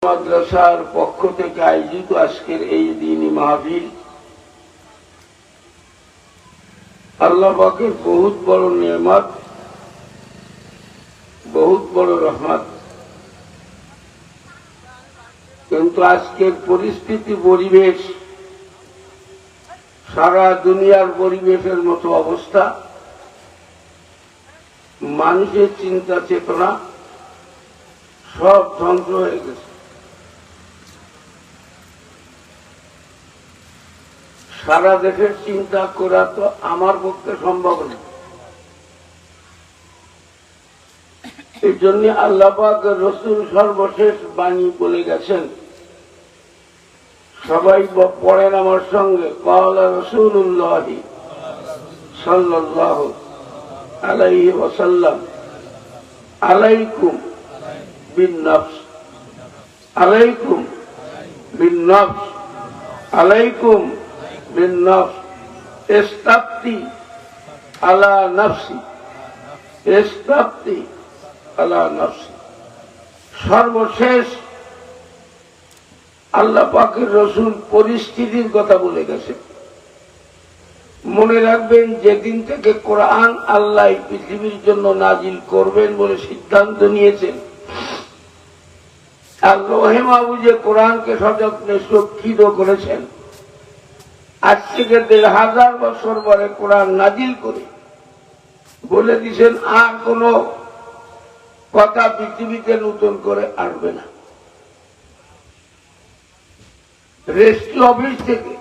মাদ্রাসার পক্ষ থেকে আয়োজিত আজকের এই দিনী মাহফিল আল্লাহ পাকের বহুত বড় নিয়ামত, বহুত বড় রহমত। কিন্তু আজকের পরিস্থিতি, পরিবেশ সারা দুনিয়ার পরিবেশের মতো অবস্থা, মানুষের চিন্তা চেতনা সব ধ্বংস হয়ে গেছে। সারা দেশের চিন্তা করা তো আমার পক্ষে সম্ভব না। এই জন্য আল্লাহ পাক রসুল সর্বশেষ বাণী বলে গেছেন, সবাই পড়েন আমার সঙ্গে, ক্বালা রাসূলুল্লাহ সাল্লাল্লাহু আলাইহি ওয়াসাল্লাম, আলাইকুম বিন-নফস, আলাইকুম বিন-নফস, আলাইকুম বিন-নফস, ইসতাফতি আলা নফসি, ইসতাফতি আলা নফসি। সর্বশেষ আল্লাহ পাকের রসুল পরিস্থিতির কথা বলে গেছে। মনে রাখবেন, যেদিন থেকে কোরআন আল্লাহ পৃথিবীর জন্য নাজিল করবেন বলে সিদ্ধান্ত নিয়েছেন, আর লোহে মাহফুজে কোরআনকে সযত্নে সুরক্ষিত করেছেন, আজ থেকে ১৫০০ বছর পরে কোরআন নাজিল করে বলে দিয়েছেন আর কোন কথা পৃথিবীতে নতুন করে আসবে না। রেজিস্ট্রি অফিস থেকে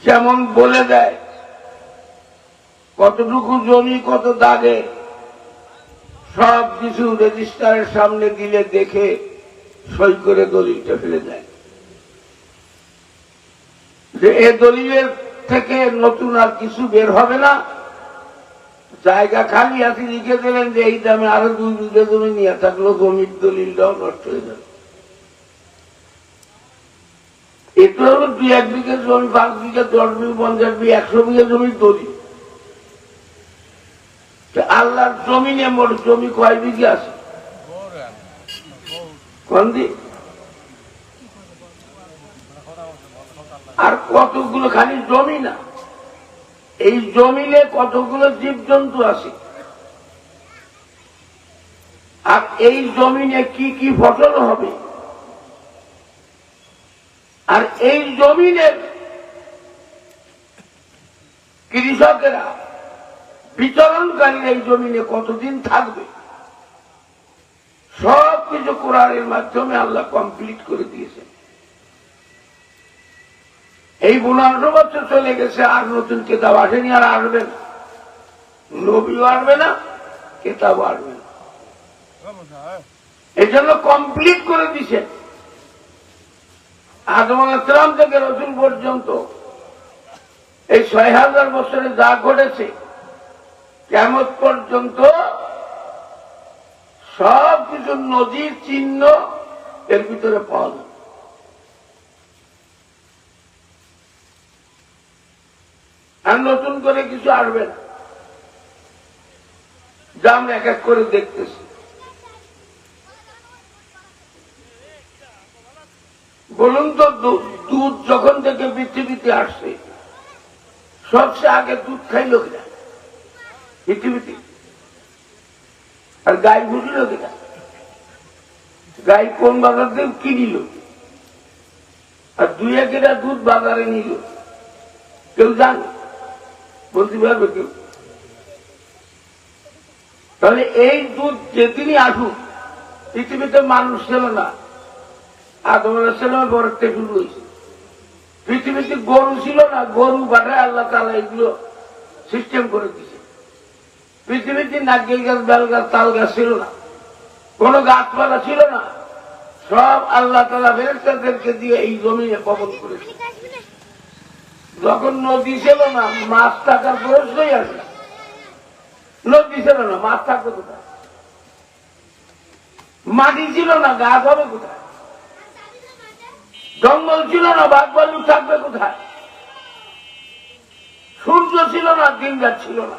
যেমন বলে দেয় কতটুকু জমি কত দাগে, সব কিছু রেজিস্ট্রারের সামনে দিলে দেখে সই করে দলিলটা ফেলে দেয় যে এ দলিলের থেকে নতুন আর কিছু বের হবে না। জায়গা খালি আছে, লিখে দিলেন যে এই দামে আরো 2 বিঘা জমি নিয়ে থাকলো, জমির দলিলটাও নষ্ট হয়ে যাবে। এটা হলো 2-1 বিঘা জমি, 5 বিঘা, 10 বিঘা, 50 বিঘা, 100 বিঘা জমির দলিল। আল্লাহর জমিনে মোট জমি কয় বিঘা আছে? আর কতগুলো খালি জমি না, এই জমিনে কতগুলো জীবজন্তু আছে, আর এই জমিনে কি কি ফসল হবে, আর এই জমিনের কৃষকেরা বিচরণকারী এই জমিনে কতদিন থাকবে, সব কিছু কোরআনের মাধ্যমে আল্লাহ কমপ্লিট করে দিয়েছেন। এই 15 বছর চলে গেছে, আর নতুন কিতাব আসেনি, আর আসবে না, নবীও আসবে না, কিতাবও আসবে না। এই জন্য কমপ্লিট করে দিয়েছেন। আদম আলাইহিস সালাম থেকে রসুল পর্যন্ত এই ৬০০০ বছরে যা ঘটেছে, কিয়ামত পর্যন্ত সব কিছু নজির চিহ্ন এর ভিতরে পাওয়া যায়। আর নতুন করে কিছু আসবে না, যা আমরা এক এক করে দেখতেছি। বলুন তো, দুধ যখন থেকে পৃথিবীতে আসছে, সবচেয়ে আগে দুধ খাইল কিনা পৃথিবীতে? আর গাই বুঝল কিনা? গাই কোন বাজার থেকে কিনিল, আর 2-1 দুধ বাজারে নিল, কেউ জানে? বলতে পারবে কেউ? তাহলে এই দুধ যেদিনই আসুক, পৃথিবীতে মানুষ ছিল না, আদম আলাইহিস সালামের পর থেকে শুরু হয়েছে। পৃথিবীতে গরু ছিল না, গরু পাঠায় আল্লাহ তাআলা এগুলো সিস্টেম করে দিয়েছে। পৃথিবীতে নারকেল গাছ, বেল গাছ, তাল গাছ ছিল না, কোন গাছপালা ছিল না, সব আল্লাহ তাআলা ফেরেশতাদেরকে দিয়ে এই জমিনে বপন করেছে। যখন নদী ছিল না, মাছ থাকার প্রশ্নই আসে না। নদী ছিল না, মাছ থাকবে কোথায়? মাটি ছিল না, গাছ হবে কোথায়? জঙ্গল ছিল না, বাঘ ভাল্লুক থাকবে কোথায়? সূর্য ছিল না, দিন রাত ছিল না,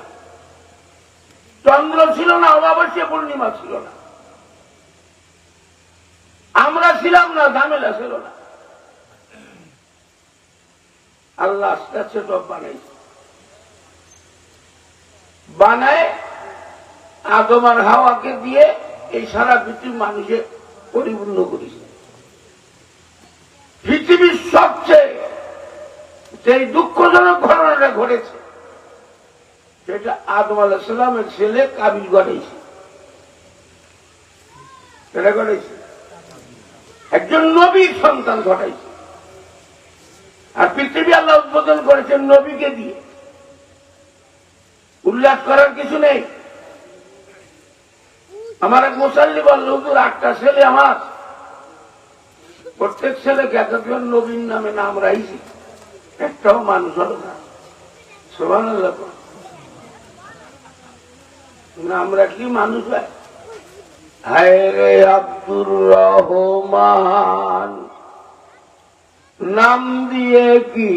চন্দ্র ছিল না, অমাবস্যা পূর্ণিমা ছিল না। আমরা ছিলাম না, ঝামেলা ছিল না। আল্লাহ আস্তে আস্তে সব বানাইছে, বানায় আদম আর হাওয়াকে দিয়ে এই সারা পৃথিবী মানুষে পরিপূর্ণ করেছে। পৃথিবীর সবচেয়ে যেই দুঃখজনক ঘটনাটা ঘটেছে সেটা আদম আলাইহিস সালামের ছেলে কাবিল ঘটাইছে। সেটা ঘটাইছে একজন নবীর সন্তান ঘটাইছে। আর পৃথিবী আল্লাহ উদ্বোধন করেছেন নবীকে দিয়ে। উল্লেখ করার কিছু নেই। আমার এক মুসাল্লি বলল, হুজুর 8টা ছেলে আমার, প্রত্যেক ছেলেকে একজন নবীর নামে নাম রাখছি, একটাও মানুষ হল না। সুবহানাল্লাহ। নাম রাখলি মানুষ হয়? হায় রে আব্দুর রহমান, নাম দিয়ে কি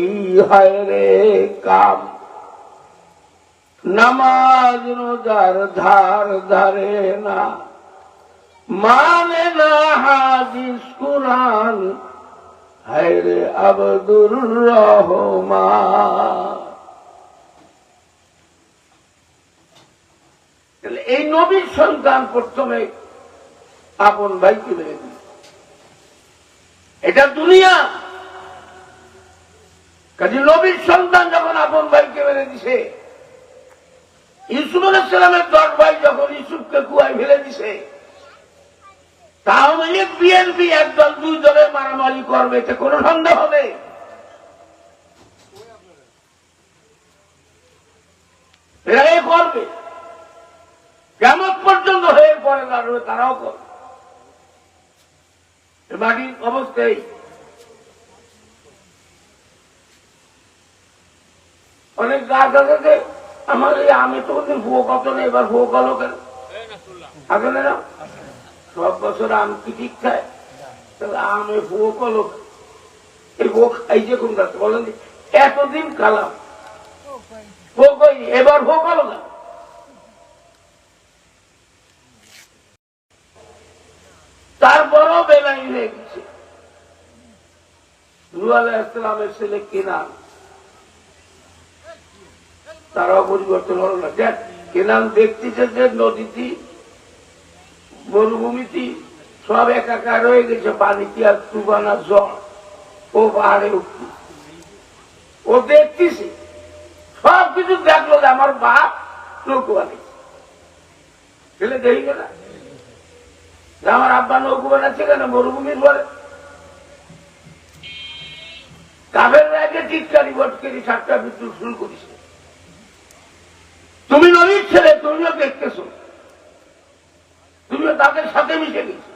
হায় রে কাম, নামাজ রোজার ধার ধারে না, মানে না হাদিস কুরআন, হায় রে আব্দুর রহমান। এই নবীর সন্তান প্রথমে আপন ভাইকে মেরে দিল। এটা দুনিয়া। কাজে নবীর সন্তান যখন আপন ভাইকে মেরে দিছে, ইউসুফ আলাইহিস সালামের 10 ভাই যখন ইউসুফকে কুয়ায় ফেলে দিছে, আওয়ামী লীগ বিএনপি একদল 2 দলে মারামারি করবে, এতে কোন সন্দেহ নেই। এরাই করবে, কিয়ামত পর্যন্ত হয়ে পড়ে দাঁড়াবে, তারাও করবে। মাটির অবস্থায় অনেক গাছ আছে। আমার এই আমি তো কোনদিন ভুয়ো কত নেই, এবার ভুয়ো কল কেন আসলে না? সব বছর আম কি ঠিক খায়, তাহলে আমে ভুয়ো কল। এই ভুয়ো খাইছে কোন গাছ বলেন? এতদিন খালাম ভুয়ো কইনি, এবার ভুয়ো কল না। তারপরও বেলাই হয়ে গেছে। নূহ আলাইহিস সালামের ছেলে কেনান, তারাও পরিবর্তন হল না। দেখ কেনান দেখতেছে যে নদীটি মরুভূমিটি সব একাকার হয়ে গেছে, পানিতে আর তুফান আর জল, ও পাহাড়ে উঠতে ও দেখতেছে, সব কিছু দেখলো যে আমার বাপ নৌকো বানিয়েছে। ছেলে দেখি না আমার আব্বা নৌকো বানাচ্ছে কেন মরুভূমির পরে? কাফের রাগে চিৎকারি বটকারি ঠাট্টা বিদ্রুপ শুরু করেছে। তুমি নবীর ছেলে, তুমিও দেখতেছ, তুমিও তাদের সাথে মিশে গেছো।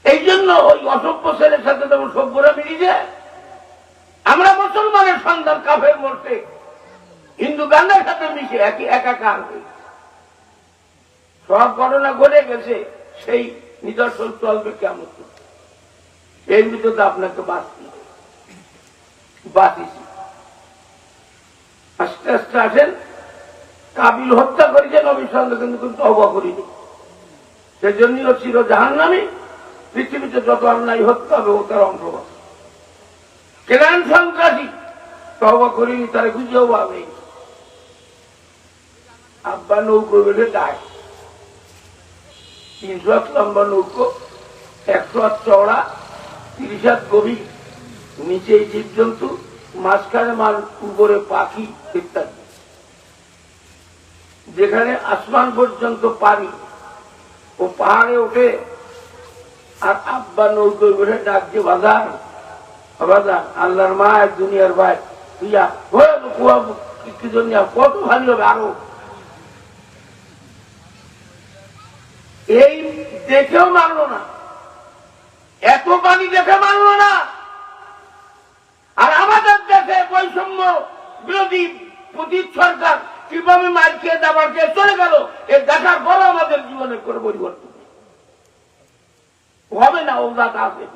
এই জন্য ওই অসভ্য ছেলের সাথে তেমন সভ্যরা মিলিয়ে আমরা মুসলমানের সন্তান কাফের মরতে হিন্দু গান্ধার সাথে মিশে একই একাকার হয়ে সব ঘটনা ঘটে গেছে। সেই নিদর্শন চলবে কেমন? এর ভিতরে আপনাকে বাঁচিয়েছি। আস্তে আস্তে আসেন, কাবিল হত্যা করেছে নবীর সঙ্গে, কিন্তু তওবা করিনি। সেজন্যই ও ছিল জাহান্নামী। পৃথিবীতে যত অন্যায় হত্যা হবে ও তার অংশগ্রহণ। কেনান সন্ত্রাসী, তওবা করিনি, তারা খুঁজেও পাবে। আব্বা নৌকো বেঁধে যায়, 300 হাত লম্বা নৌকো, 100 হাত চওড়া, 30 হাত গভীর, নিচে জীবজন্তু, মাঝখানে মাল, উপরে পাখি ইত্যাদি। যেখানে আসমান পর্যন্ত পানি, ও পাহাড়ে ওঠে। আর আব্বা নৌকো বেঁধে ডাকছে, বাজার বাজার, আল্লাহর মা, এক দুনিয়ার ভাই, তুইয়া কুয়া কি জন্য কত ভালো হবে আরো। এই দেখেও মানল না, এত পানি দেখে মানল না। আর আমাদের দেশে বৈষম্য বিরোধী পতিত সরকার কিভাবে মার খেয়ে দাবার খেয়ে চলে গেল, এ দেখার পর আমাদের জীবনে করে পরিবর্তন হবে না। ও দাতা আছে,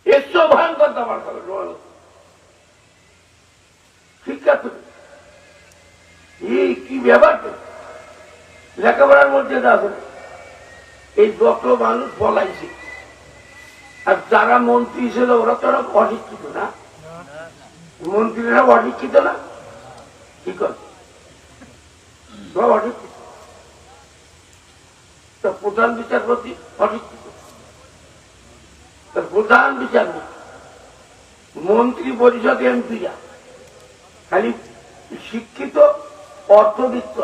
এর চেয়েও ভয়ঙ্কর দাবার খাবে শিক্ষা থেকে। এই কি ব্যাপার? লেখাপড়ার মধ্যে আছে এই যত মানুষ পলাইছে, আর যারা মন্ত্রী ছিল ওরা তো অশিক্ষিত না, মন্ত্রীরা অশিক্ষিত না, কি করে সব অশিক্ষিত। প্রধান বিচারপতি অশিক্ষিত, প্রধান বিচারপতি, মন্ত্রী পরিষদ এমপিরা খালি শিক্ষিত, অর্থবিত্ত।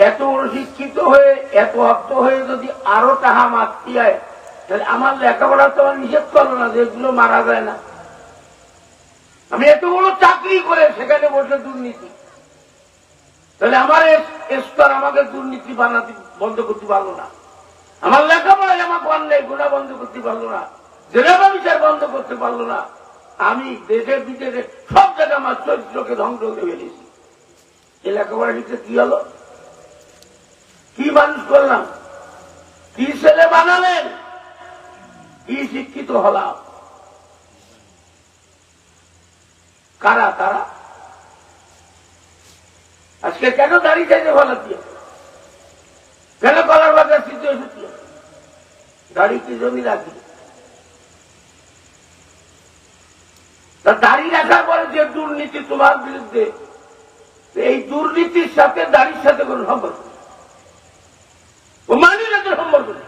এত বড় শিক্ষিত হয়ে এত অর্থ হয়ে যদি আরো টাকা মারতে হয়, তাহলে আমার লেখাপড়া তো আমার নিষেধ করলো না যে এগুলো মারা যায় না। আমি এত বড় চাকরি করে সেখানে বসে দুর্নীতি, তাহলে আমার স্তর আমাকে দুর্নীতি বানাতে বন্ধ করতে পারলো না। আমার লেখাপড়ায় আমার অন্যায় গুণা বন্ধ করতে পারলো না, জেলা বিচার বন্ধ করতে পারলো না। আমি দেশে বিদেশে সব জায়গায় আমার চরিত্রকে ধ্বংস করে ফেলেছি। এই লেখাপড়া শিখতে কি হলো? কি মানুষ করলাম? কি ছেলে বানালেন? কি শিক্ষিত হলাম? কারা তারা? আজকে কেন দাঁড়িয়ে চাইতে ভালো দিয়ে, কেন কলার বাজার স্থিত এসেছিল? দাঁড়িয়ে কি জমি রাখি? দাঁড়িয়ে রাখার পরে যে দুর্নীতি তোমার বিরুদ্ধে, এই দুর্নীতির সাথে দাঁড়ির সাথে কোন সম্পর্ক নেই, ও মানি না তো সম্পর্ক নেই।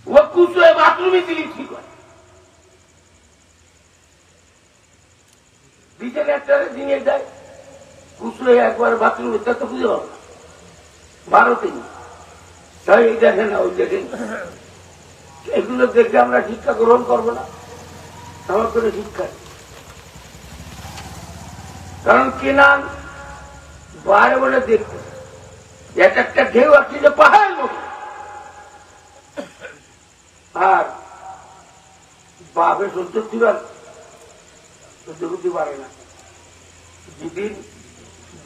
ও কুচো বাথরুমে দিলি ঠিক হয়, বিচের একটা দিনে যায় কুচো একবার বাথরুমে, তা তো খুঁজে পাবো না ভারতে। তাই এই দেখে না ওই দেখে, এগুলো দেখে আমরা শিক্ষা গ্রহণ করবো না, আমার কোনো শিক্ষা নেই। কারণ কেনান বাইরে বলে দেখতে এক একটা ঢেউ আসছে যে পাহাড়ের মতো, আর বাপে সহ্য করতে পারে না। যেদিন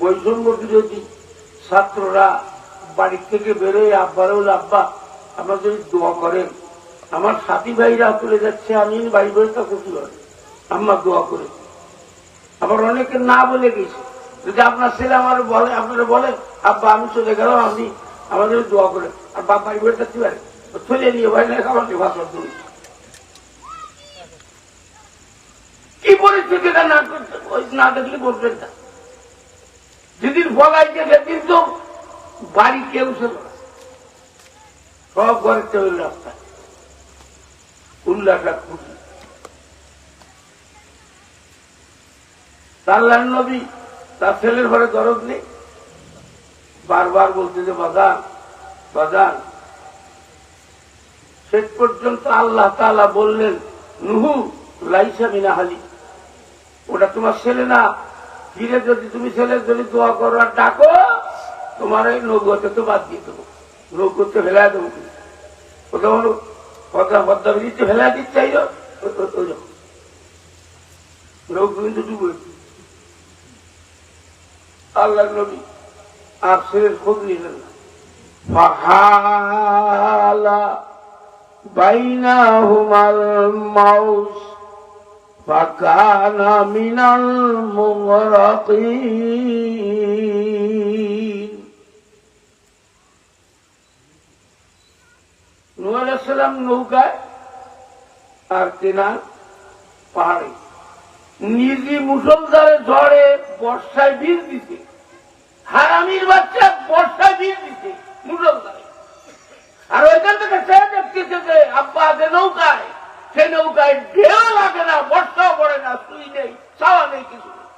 বৈষম্য বিরোধী ছাত্ররা বাড়ির থেকে বেরোয় আব্বারে বলে, আব্বা আমরা যদি দোয়া করেন, আমার সাথী ভাইরা চলে যাচ্ছে, আমি বাড়ি বেরোতে খুশি হয়, আম্মা দোয়া করে। আবার অনেকে না বলে গেছে, যদি আপনার ছেলে আমার বলে, আপনারা বলেন আব্বা আমি চলে গেলাম, আপনি আমাদের দোয়া করে, আর বাপ বাড়ি বেরোতে থাকতে পারে, চলে নিয়ে ভাই না আমাকে ভাষা দূর। কি পরিস্থিতিটা না দেখলে বলবেন না। যেদিন বলাইছে সেদিন তো বাড়ি কেউ ছিল না, সব ঘরের টেবিল রাস্তায় উল্লাসা খুশি। আল্লাহর নবী তার ছেলের ঘরে দরদ নেই, বারবার বলতে যে বাজান বাজান। শেষ পর্যন্ত আল্লাহ তাআলা বললেন, নুহু লাইসা মিনা হালি, ওটা তোমার ছেলে না, ফিরে যদি তুমি ছেলের যদি দোয়া করো আর ডাকো, তোমার এই নৌকোতে তো বাদ দিয়ে দেবো, নৌকোতে ফেলা দেবো। ওটা হলো কথা পদ্মাবতীতে ফেলা দিতে চাইল, নৌকো কিন্তু ডুবে। আল্লাহ নবী আর ছেলের খোঁজ নিলেন না। ফাহালা বাইনাহুমাল মাউজ ফাকানা মিনাল মুগরাকিন। নূহ আলাইহিস সালাম নৌকায় আর কেনান পাহাড়ে, নিজে মুসলধারে ঝড়ে বর্ষায় বীজ দিতে, হারামির বাচ্চা বর্ষায় বীজ দিতে মুসলধারে। আর ওইখান থেকে সে দেখতেছে যে আব্বা আছে নৌকায়, সে নৌকায় ঢেউ লাগে না, বর্ষাও পড়ে না, সুই নেই, ছাওয়া নেই, কিছু নেই।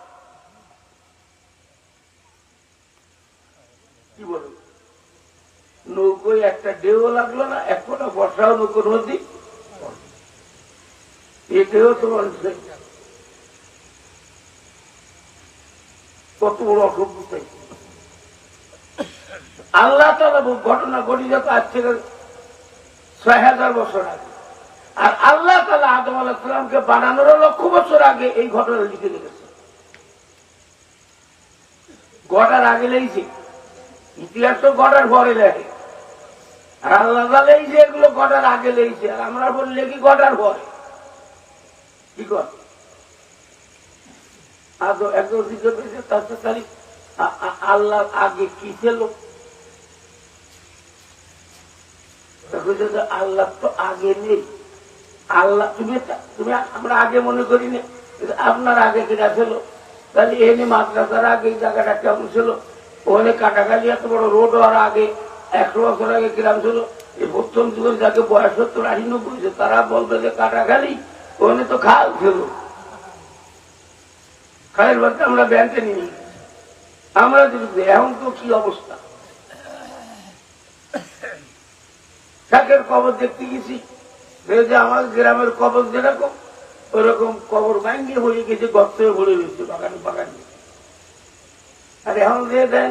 কি বলুন, নৌকোয় একটা ঢেউ লাগলো না, এক ফোঁটা বর্ষাও নৌকোর মধ্যে, এটাও তোমার কত বড় অসভ্যতাই। আল্লাহ তাআলা ঘটনা ঘটি যেত আজ থেকে ৬,০০০ বছর আগে, আর আল্লাহ তাআলা আদম আলাইহিস সালামকে বানানোর ১,০০,০০০ বছর আগে এই ঘটনা লিখে রেখেছে। গড়ার আগে লেগেছে, ইতিহাস তো গড়ার পরে লেখে, আর আল্লাহ তাআলা এই যে এগুলো গড়ার আগে লেগেছে, আর আমরা বললে কি গড়ার পরে। কি কর আল্লাহ আগে কি ছিল? আল্লাহ তো আগে নেই। আল্লাহ তুমি তুমি আমরা আগে মনে করি না, আপনার আগে কিনা ছিল। তাহলে এনে মাদ্রাসার আগে এই জায়গাটা কেমন ছিল? ওখানে কাটাকালি এত বড় রোড হওয়ার আগে 100 বছর আগে কিরাম ছিল। এই প্রথম যুগের যাকে বয়স 70, 80, 90 তারা বলবে যে কাটাকালি ওখানে তো খাল ছিল। খালের বাচ্চা আমরা ব্যাংকে নিয়ে আমরা যদি এখন তো কি অবস্থা। শাকের কবর দেখতে গেছি, যে আমার গ্রামের কবর যেরকম ওরকম কবর ভাঙ্গিয়ে হয়ে গেছে, গর্ত ভরে রয়েছে বাগানে বাগানে। আর এখন যে দেন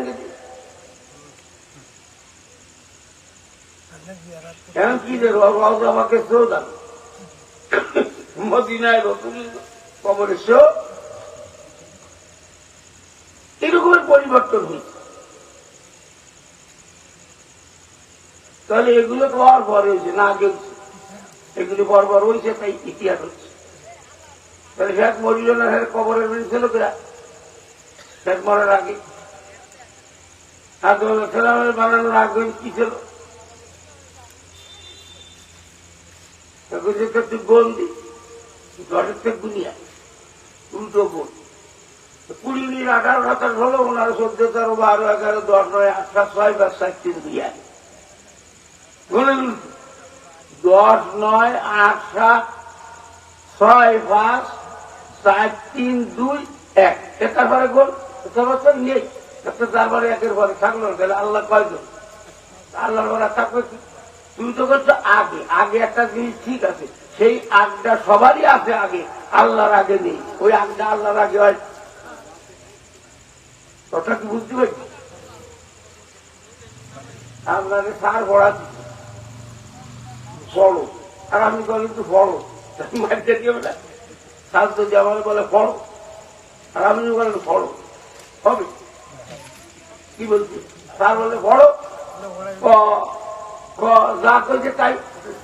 এখন কি যে আমাকে শো দাম মদিনায় রসুল কবরের শো এরকমের পরিবর্তন হয়েছে। তাহলে এগুলো তো আর পরে হয়েছে না, আগে হচ্ছে। এগুলি বরবার হয়েছে, তাই ইতিহাস হচ্ছে। তাহলে শেখ মরিল না, কবরের ছিল কিরা শেখ মরার আগে? সালামের বানানোর আগে কি ছিল? বন্দি ঘরের থেকে গুনিয়া উল্টো বোন 20 মিনিট 18, 27, 16, 19, 14, 13, 12, 11, 10, 9, 8, 7, 6, 5, 7, 3, 2, 1 গুনে 10, 9, 8, 7, 6, 5, 4, 3, 2, 1 এটার পরে গোল বছর নেই। তারপরে একের পরে থাকলো। তাহলে আল্লাহ কয়জন? আল্লাহর পরে থাকবে কি? তুমি তো করছো আগে। আগে একটা জিনিস ঠিক আছে, সেই আগটা সবারই আছে আগে, আল্লাহর আগে নেই। ওই আগটা আল্লাহর আগে হয়। কথা কি বুঝতে পারছি? আপনাকে সার বড়া বড়, আর আমি বলি একটু বড় মার্কেট দিয়ে না। সার যদি আমার বলে বড়, আর আপনি বলেন বড় হবে, কি বলছি? সার বলে বড়, যা করছে তাই।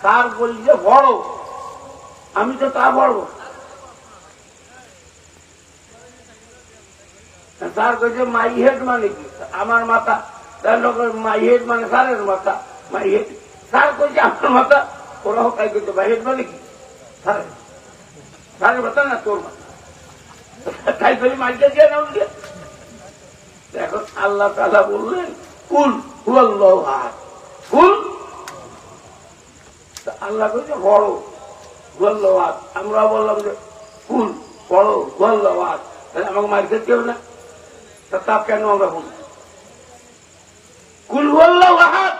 সার বলছে বড়, আমি তো তা বড়। স্যার কইছে মাই হেড মানে কি? আমার মাথা। মাই হেড মানে স্যারের মাথা, মাই হেড। স্যার কইছে আমার মাথা। ওরা তাই করছে মাই হেড মানে কি? স্যারের মাথা না তোর মাথা। তাই করে মাইকে দিয়ে নাম দিয়ে। এখন আল্লাহ তাআলা বললেন কুল হুয়াল্লাহু আহাদ। কুল আল্লাহ কইছে বড় হুয়াল্লাহু আহাদ। আমরা বললাম যে কুল বড় হুয়াল্লাহু আহাদ, তাহলে আমাকে মার খেতে হবে না? তা কেন আমরা বলি কুল হুয়াল্লাহু আহাদ,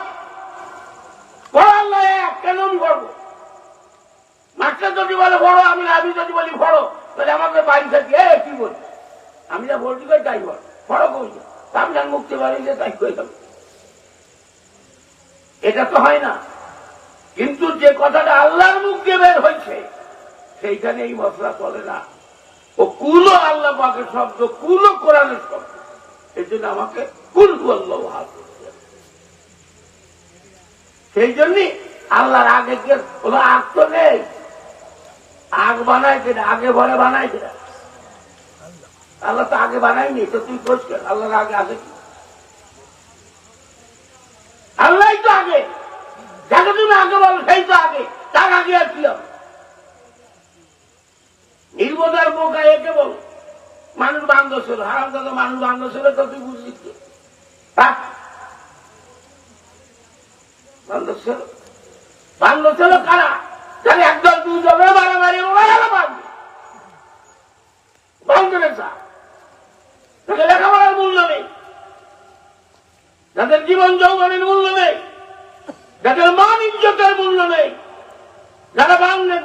বড় আল্লাহ এক, কেন আমি বলবো? মাস্টার যদি বলে বড়, আমি যদি বলি বড়, তাহলে আমাকে বাড়ি থাকি কি বলি? আমি যা বলছি তাই বল, বড় কইছে আমি যা মুক্তি বাড়ি যে তাই কই যাবো। এটা তো হয় না। কিন্তু যে কথাটা আল্লাহর মুখ দিয়ে বের হয়েছে সেইখানে এই মশলা চলে না। ও কুলও আল্লাহ পাকের শব্দ, কুলও কোরআনের শব্দ। এই জন্য আমাকে কুল হুয়াল্লাহু আহাদ। সেই জন্য আল্লাহর আগে কে বলো আগ তো নেই। আগ বানায় কেনা? আগে বলে বানায় কেনা? আল্লাহ তো আগে বানায়নি। তো তুই কোচ কেন? আল্লাহর আগে আগে কি? আল্লাহ তো আগে। যাকে তুমি আগে বলো সেই তো আগে। তার আগে আর কি হবে? নির্বোধার বোকা একে বল মানুষ বান্ধব ছিল। হারাম দাদা মানুষ বান্ধব ছিল, তো তুই বুঝলি বান্ধব ছিল। বান্ধব ছিল কারা? তাহলে একদল দুজনে মারামারি বান্ধবের তাকে লেখাপড়ার মূল্য নেই, যাদের জীবন যৌবনের মূল্য নেই, যাদের মান ইজ্জতের মূল্য নেই, যারা ভাঙলে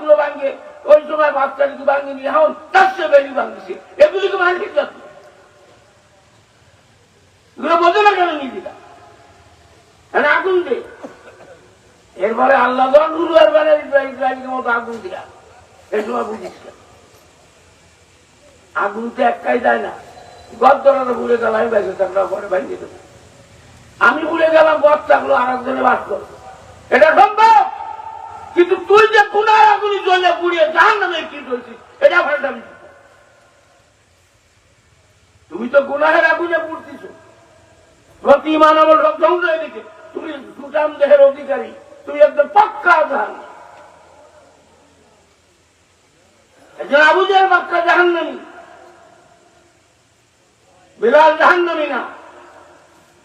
গুলো ভাঙে ওই সময় বাচ্চাটিকে ভাঙিনি, এখন তার সে বেরি ভাঙছে। এগুলিকে মানসিক যাচ্ছে এগুলো বোঝে না কেন নিজেরা? আগুন দে। এরপরে আল্লাহ গুরুয়ার বেলা ইসরায়েলের মতো আগুন দিয়া এই সময় বুঝিস আগুন তো একটাই যায় না। গদ্দরাটা ভুলে গেল, আমি বাইরে থাকলাম, পরে বাইরে দেবো। আমি ভুলে গেলাম, গদ থাকলো, আর একজনে বাস করবো, এটা সম্ভব। কিন্তু তুই যে গুনার আগুনি জ্বলে পুড়িয়ে জাহান্নামে কি করছিস, এটা ভালটা আমি। তুমি তো গুনাহের আগুনে পুড়ছিস, প্রতি মানব সব ধ্বংস হয়ে গেছে। তুমি সুঠাম দেহের অধিকারী, তুই একদম পাক্কা জাহান্নামী। একজন আবু জাহেল পাক্কা জাহান্নামী, বিলাল জাহান্নামী না।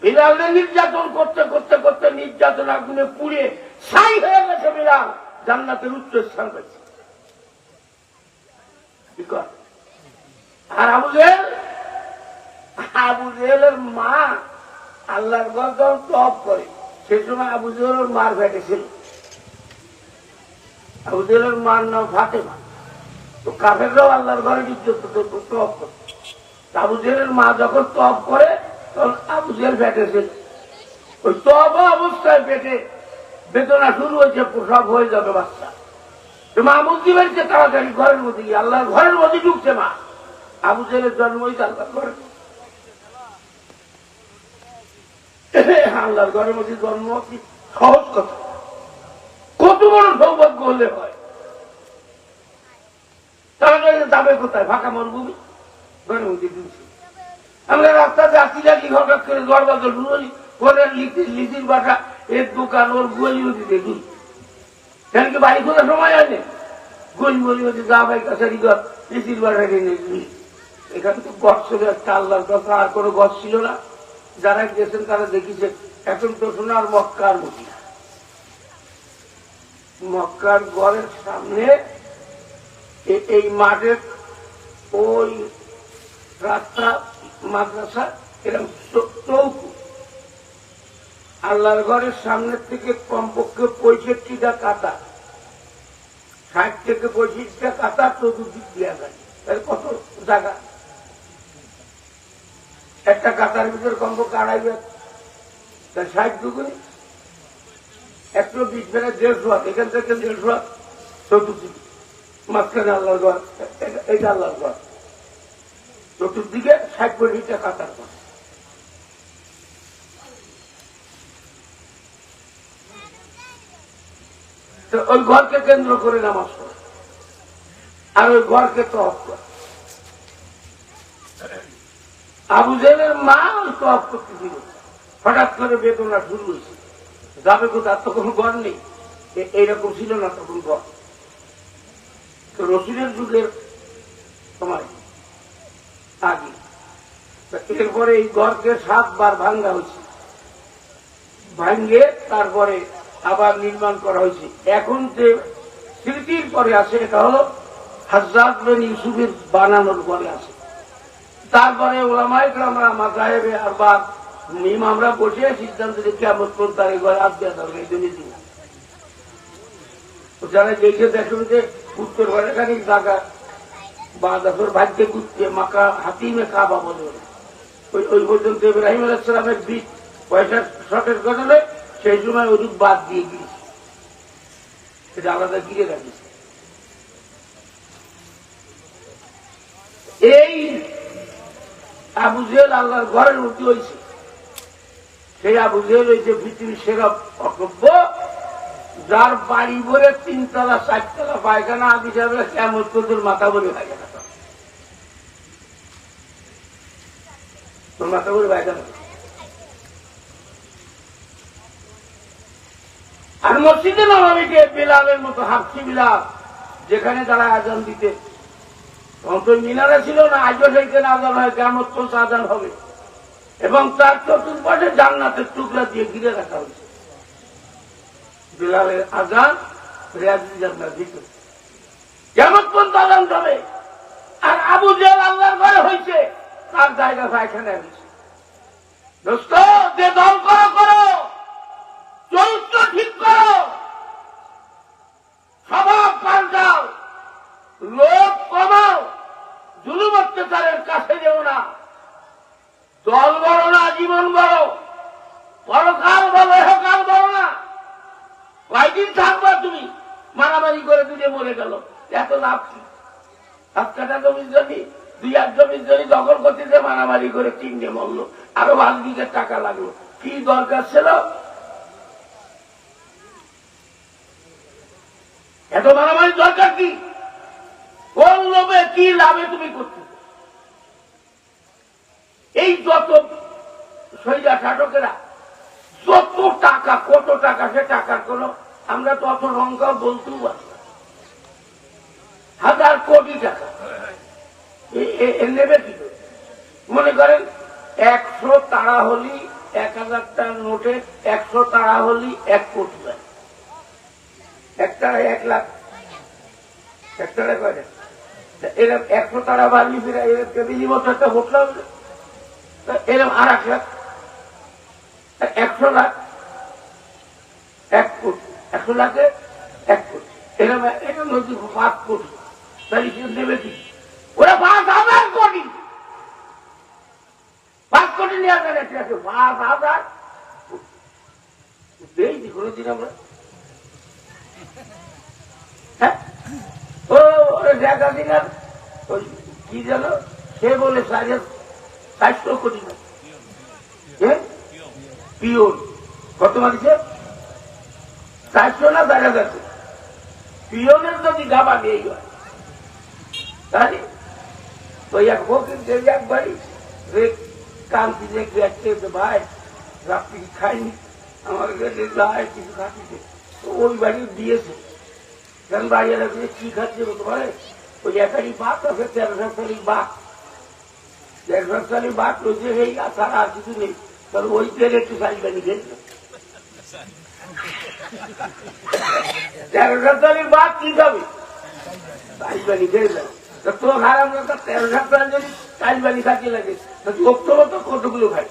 বিলালকে নির্যাতন করতে করতে করতে নির্যাতন আগুনে পুড়ে ছাই হয়ে গেছে। বিলাল জান্নাতের উচ্চ স্থান পেয়েছে। আর আবু জেহেলের মা আল্লাহর ঘর যখন তওয়াফ করে সে সময় আবু জেহেলের মার ফেটেছিল। আবু জেহেলের মার নাম ফাতেমা। তো কাফেররাও আল্লাহর ঘরে তওয়াফ করে। আবু জেহেলের মা যখন তওয়াফ করে তখন আবু জেহেল ফেটেছিল। ওই তওয়াফ অবস্থায় পেটে বেদনা শুরু হয়েছে, প্রসব হয়ে যাবে বাচ্চা। মা বুদ্ধি বেড়েছে তাড়াতাড়ি ঘরের মধ্যে গিয়ে আল্লাহর ঘরের মধ্যে ঢুকছে। মা আবু জেহেলের জন্ম হয়েছে আল্লাহর ঘরে। আল্লাহর ঘরের মধ্যে জন্ম কি সহজ কথা? কত বড় সৌভাগ্য হলে হয়। তাড়াতাড়ি যাবে কোথায়? ফাঁকা মরুভূমি, ঘরের মধ্যে ঢুকছে। আমরা রাস্তাতে আসি লাগি হঠাৎ করে দরজা ঢুকি, ঘরের লিচির বাসা, এর দোকান, ওর গলি দিতে ঢুকি। কেন কি বাড়ি খোঁজার সময় আছে? গলি গলি হচ্ছে যা ভাই কাছারি ঘর, লিচির বাসা কিনে ঢুকি। এখানে তো গছ ছিল একটা, আল্লাহর কথা, আর কোনো গছ ছিল না। যারা গেছেন তারা দেখিছে এখন তো সোনার মক্কার মদিনা। মক্কার ঘরের সামনে এই মাঠের ওই রাস্তা, মাদ্রাসা, এরকম চৌকু। আল্লাহর ঘরের সামনের থেকে কমপক্ষে 65টা কাতা, 60 থেকে 65টা কাতা চতুর্দিক দিয়া যায়। তাহলে কত জায়গা? একটা কাতার ভিতরে কমপক্ষে 2.5 60 দুগুনি 120 ফেলে 150 হাত। এখান থেকে 150 হাত চতুর্দিক, মাঝখানে আল্লাহর ঘর, এটা আল্লাহর ঘর। চতুর্দিকে 60-65টা কাতার ঘর। তো ওই ঘরকে কেন্দ্র করে নামাজ পড়ে আর ওই ঘরকে তওয়াফ করে। আবু জেহেলের মা তওয়াফ করতেছিল, হঠাৎ করে বেদনা শুরু হয়েছে। যাবে কোথাও? তো কোনো ঘর নেই, এইরকম ছিল না তখন ঘর। তো রসুলের যুগের সময় আগে। এরপরে এই ঘরকে 7 বার ভাঙ্গা হয়েছে, ভাঙ্গে তারপরে আবার নির্মাণ করা হয়েছে। এখন যে স্মৃতির পরে আছে এটা হলো হাজ্জাজ বিন ইউসুফের বানানোর পরে আছে। তারপরে ওলামায়ে কেরামরা, মাযহাবে আরবা ইমামরা বসে সিদ্ধান্ত দিয়ে কিয়ামত পর্যন্ত তার এই ঘরে আত্মীয় থাকবে, এই জন্য দিন। যারা দেখে দেখুন যে উত্তর ঘরে খানিক জায়গা বাঁধাফের ভাগ্যে কুচ্ছে মাকা হাতিমে কাবা বলে ওই পর্যন্ত ইব্রাহিম আলাইহিস সালামের বীজ পয়সার শটের কারণে সেই সময় ওইটুক বাদ দিয়ে গিয়েছে, সেটা আলাদা গিরে রাখিছে। এই আবু জেহেল আল্লাহর ঘরের মধ্যে হয়েছে। সেই আবু জেহেল হয়েছে পৃথিবীর সেরা অকব্য, যার বাড়ি ভরে 3 তলা 4 তলা পায়খানা আদি যাবে কেমন তোদের মাথা ভরে পায়খানা, তোর মাথা ভরে পায়খানা। আর মসজিদে নববীতে বিলালের মতো হাফসি বিলাল যেখানে তারা আজান দিতে, তখন তো মিনারা ছিল না, আজও সেইখানে আজান হয়, কিয়ামত পর্যন্ত আজান হবে। এবং তার চতুর্পাশে জান্নাতের টুকরা দিয়ে ঘিরে রাখা হয়েছে। বিলালের আজান রিয়াজুল জান্নাতের ভিতরে কিয়ামত পর্যন্ত আজান হবে। আর আবু জেহেল আল্লাহর ঘরে হয়েছে, তার জায়গা পায়খানা হয়েছে। দোস্ত, যে দল করো করো, চরিত্র ঠিক করো, স্বভাব পাল্টাও, লোভ কমাও, জুলুম অত্যাচারের কাছে যেও না। দল বড় না, জীবন বড়, পরকাল বড়, এহকাল বড় না। কয়দিন থাকবা তুমি? মারামারি করে দুজে মরে গেল, এত লাভ কি? হাত কাটা জমির জন্য 2-1 জমির জন্য দখল করতেছে, মারামারি করে 3টে মরলো, আরো 5 বিঘা টাকা লাগলো। কি দরকার ছিল এত মারামারি? দরকার কি? কোন লোভে কি লাভে তুমি করতে? এই যত সৈরা শাসকেরা যত টাকা টাকা কত টাকা, সে টাকার কোন আমরা তো অত সংখ্যা বলতেও পারি না। 1000 কোটি টাকা নেবে কি? মনে করেন 100 তারা হলি 1000টা নোটে 100 তারা হলি 1 কোটি টাকা, একটা 1 লাখ, একটা কয় এরকম 100 তারা বাড়লি ফিরে এরকম মতো একটা হোটল হবে, এরকম আর 1 লাখ, 100 লাখ 1 কোটি, 100 লাখে 1 কোটি, এরকম এটা নদী 5 কোটি, তাহলে কি দেবে কি? ওরা 5000 কোটি, 5 কোটি নেওয়া গেলে 5000 পেয়েছি কোনোদিন আমরা। হ্যাঁ, ও জায়গা দিনার ওই কি যেন সে বলে 400 কোটি না, পিওর কত মারিছে? 400 না 4000 কোটি। পিওনের যদি গাবা নেই হয় তাহলে ওই এক ফকির যে একবারই কান্তি দেখে আসছে, ভাই রাত্রি খাইনি, আমার কাছে যায় কিছু খাচ্ছি, ওই বাড়ি দিয়েছে। কারণ বাড়ি এলাকা কি খাচ্ছে বলতে পারে? ওই একারি বাঘ আছে, 13 বাঘ, 13 বাঘ রয়েছে, এই তারা আর কিছু নেই, কারণ ওই তেল একটু সাইবানি খেয়েছে। 13 বাঘ কি খাবে? সাইবানি খেয়ে যাবে। তো হারাম 13 যদি সাইবানি খাচ্ছে লাগে, অক্টোবর তো কতগুলো খায়।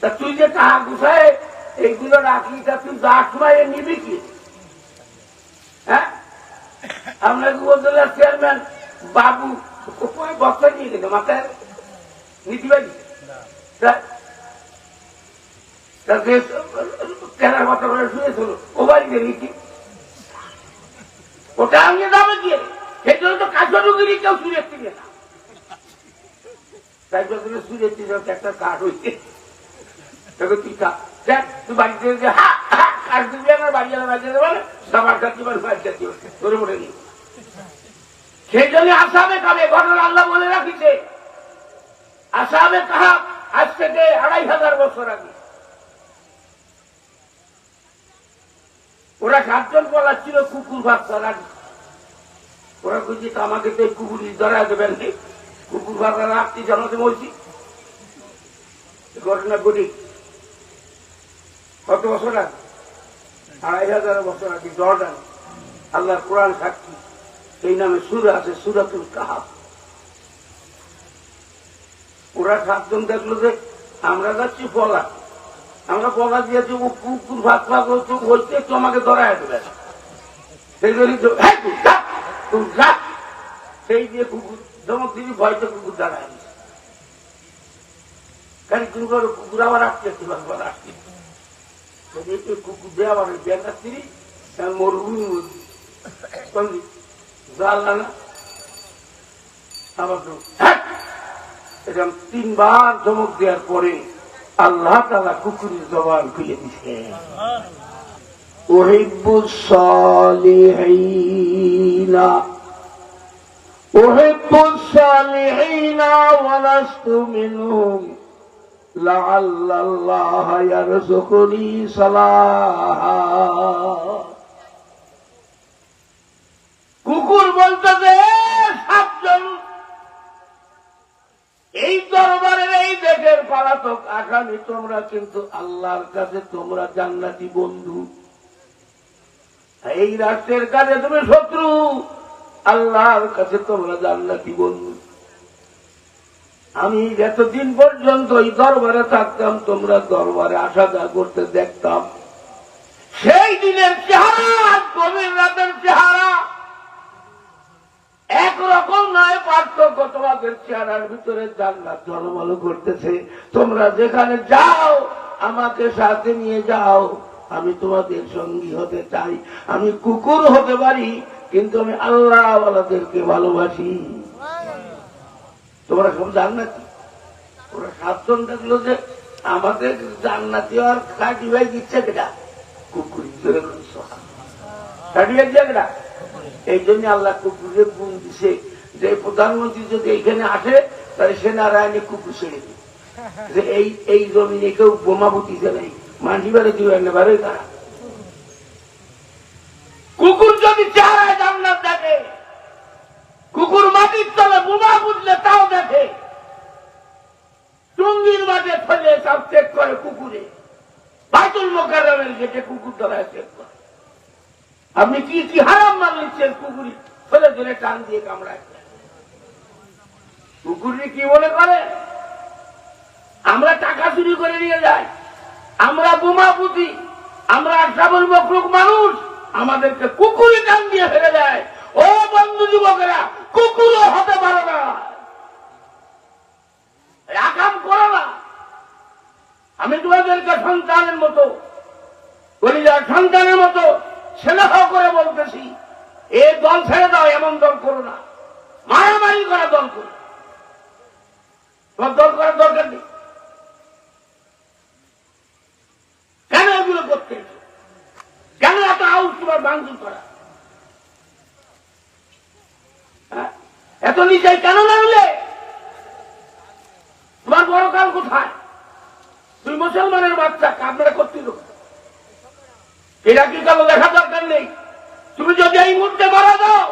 তা তুই যে টাকা গুছায় এইগুলো রাখলি, তা তুই যার সময় নিবি কি? হ্যাঁ, আপনাকে উপজেলার চেয়ারম্যান বাবু বস্তা নিয়ে গেল মাথায় নীতি পারি, কেনার কথা করে শুনেছিল ও বাড়িতে নীতি, ওটা আমি যাবে গিয়ে সেই জন্য তো কাজরুগিরি কেউ শুনে ছিল না, তাই বলে শুনে ছিল একটা কাঠ হইছে, তুই দেখ তুই বাড়িতে কাজ দিবি আমার বাড়ি বাড়িতে বলে সাবার কাজ দিবার বাড়ি কাজ দিবে তোরে মনে নেই। সেই জন্য আসামে খাবে, ঘটনা আল্লাহ বলে রাখিছে, আসামে কাহা আজ থেকে 2500 বছর আগে ওরা 7 জন পলাচ্ছিল কুকুর বাচ্চা রাখি, ওরা বুঝি তো আমাকে তো কুকুর ধরা দেবেন নেই, কুকুর বাচ্চা রাখতে জানাতে বলছি। ঘটনা ঘটি কত বছর আগে? 2500 বছর আগে জর্ডান, আল্লাহর কোরআন সাক্ষী, এই নামে সূরা আছে, সূরাতুল কাহাফ। ওরা 7 জন দেখলো যে আমরা যাচ্ছি পলা, আমরা পলা দিয়েছি, ও কুকুর ভাত হইতে একটু আমাকে ধরায় দেবে, সেই জন্য সেই দিয়ে কুকুর ধমক দিবি, ভয়তে কুকুর দাঁড়ায় কারণ কুকুর আবার আসছে আসছে কুকুর দিয়ে আবার বেড়াচ্ছি মরুভূমি জানলা না আবার এরকম 3 বার ধমক দেওয়ার পরে আল্লাহ তাআলা কুকুরের জবান খুলে দিছে। উহিব্বুস সালিহিনা উহিব্বুস সালিহিনা ওয়া লাস্তু মিনহুম লাআল্লাল্লাহ ইয়ারযুকুনি সালাহা। কুকুর বলতেছে 7 জন এই দরবারের এই দেশের পলাতক আসামি তোমরা, কিন্তু আল্লাহর কাছে তোমরা জান্নাতি বন্ধু, এই রাষ্ট্রের কাছে তুমি শত্রু, আল্লাহর কাছে তোমরা জান্নাতি বন্ধু। আমি এতদিন পর্যন্ত এই দরবারে থাকতাম, তোমরা দরবারে আসা যাওয়া করতে দেখতাম, সেই দিনের চেহারা গভীর রাতের চেহারা একরকম নয়, পার্থক্য তোমাদের চেহারার ভিতরে জান্নাত ঝলমল করতেছে। তোমরা যেখানে যাও আমাকে সাথে নিয়ে যাও, আমি তোমাদের সঙ্গী হতে চাই। আমি কুকুর হতে পারি, কিন্তু আমি আল্লাহ ওয়ালাদেরকে ভালোবাসি। তোমরা সব জান্নাতি। ওরা 7 জন দেখলো যে আমাদের জান্নাতি আর সার্টিফাইড দিচ্ছে কেটা, কুকুর সার্টিফাইড দিয়ে কেটা। এই জন্য আল্লাহ কুকুরের গুণ দিছে যে প্রধানমন্ত্রী যদি এখানে আসে তাহলে সেনারা এনে কুকুর ছেড়ে দিবে, যে এই জমিনে কেউ বোমা পুঁতিছে নাই, মাটি বাড়ি দিবেন না বারে তারা। কুকুর যদি চেহারায় জান্নাত দেখে, কুকুর মাটির তলে বোমা পুঁতলে তাও দেখে, টুঙ্গির মাঠে ফেলে সব চেক করে কুকুরে, বাইতুল মোকাররমের গেটে কুকুর ধরায় চেক করে। আপনি কি কি হারাম মাল নিচ্ছেন? কুকুরি ফেলে ধরে টান দিয়ে কামড়ায়। কুকুরি কি মনে করে আমরা টাকা চুরি করে নিয়ে যাই, আমরা বোমা পুঁতি, আমরা আশরাফুল মখলুক মানুষ, আমাদেরকে কুকুরি টান দিয়ে ফেলে দেয়। ও বন্ধু যুবকেরা, কুকুরও হতে পারো না, আকাম করো না। আমি তোমাদেরকে সন্তানের মতো, পরিবার সন্তানের মতো স্নেহ করে বলতেছি, এ দল ছেড়ে দাও, এমন দল করো না, মারামারি করা দল করো, তোমার দল করার দরকার নেই। কেন এগুলো করতে, কেন এত আউট তোমার ভাঙচুর করা, এত নিচে কেন নামলে? তোমার বড় কাল কোথায়? তুমি মুসলমানের বাচ্চা, আপনারা করছিল, এটা কি কালো দেখা দরকার নেই। তুমি যদি এই মুহূর্তে মারা দাও,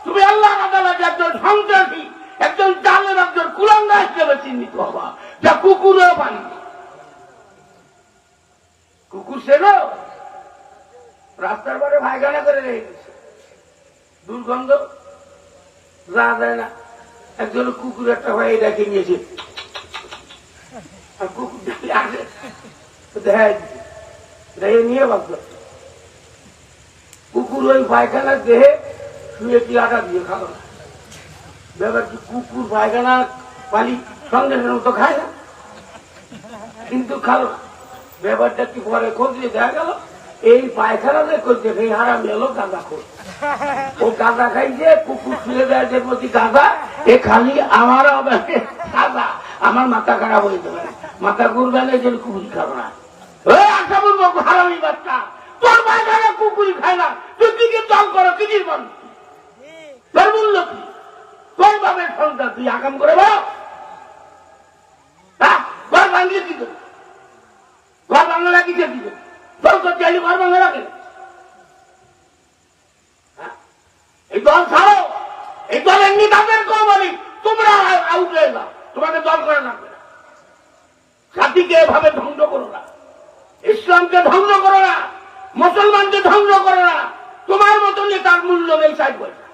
তুমি আল্লাহ আদালতে একজন সন্ত্রাসী, একজন জালেম, একজন কুলাঙ্গার হিসেবে চিহ্নিত হবা, যা কুকুরও পানি। কুকুর ছিল রাস্তার পরে ভাইখানা করে রেখে গেছে, দুর্গন্ধ যা যায় না। একজন কুকুর একটা ভাই ডেকে নিয়েছে, আর কুকুর ডেকে আসে দেখে নিয়ে বাঁচল। কুকুর ওই পায়খানার দেহে শুয়ে কি আটা দিয়ে খালো না। ব্যাপার কি, কুকুর পায়খানা পানি সঙ্গে সঙ্গে তো খায় না, কিন্তু খালো না। ব্যাপারটা কি পরে খোঁজ দিয়ে দেখা গেল এই পায়খানা যে করছে সেই হারাম এলো গাঁদা খোঁজ। ও গাঁদা খাইছে, কুকুর শুয়ে দেয় যে প্রতি গাঁদা, এ খালি আমার গাঁদা, আমার মাথা খারাপ হয়ে যাবে, মাথা ঘুরবে না, যে কুকুরি খাবো না। আশা বলবো হারামি বাচ্চা, তোর পায়খানা কুকুরি খায় না, তুই দিকে দল করো, কিনির মানুষ তোর মূল্য কি? তোর বাপের সন্তান, তুই আকাম করে বল, ঘর ভাঙলে কি করবি? ঘর ভাঙলে লাগিয়ে দিবে, দল করতে আলি ঘর ভাঙে রাখে। এই দল ছাড়ো, এই দলের নেতাদেরকেও বলি তোমরা আউট হয়ে যাও, তোমাকে দল করে রাখবে না। জাতিকে এভাবে ধ্বংস করো না, ইসলামকে ধ্বংস করো না, মুসলমানকে ধ্বংস করো না। তোমার মতো নেতার মূল্য নেই 60 পয়সা।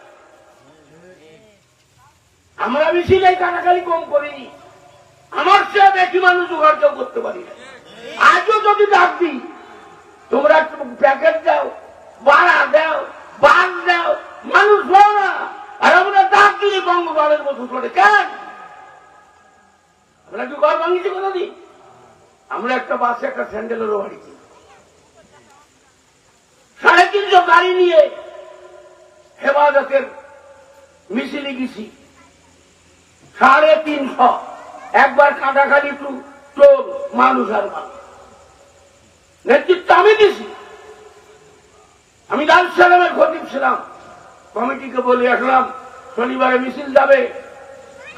আমরা বেশি নেই, কাটাকালি কম করিনি, আমার চেয়ে বেশি মানুষ জোগাড় কেউ করতে পারি না। আজও যদি ডাক দিই, তোমরা প্যাকেট দাও, বাড়া দাও, বাস দাও, মানুষ হও না। আর আমরা ডাক দিলে বঙ্গবালের মতো চলে কেন? আমরা কি ঘর ভাঙিয়েছি কোনোদিন? আমরা একটা বাসে একটা স্যান্ডেলেরও বাড়িছি, 350 গাড়ি নিয়ে হেফাজতের মিছিলে গেছি, 350, একবার কাটাখালি টোল, মানুষ আর মানুষ। নেতৃত্ব আমি দিছি, আমি দারুস সালামের খতিব ছিলাম, কমিটিকে বলে আসলাম শনিবারে মিছিল যাবে,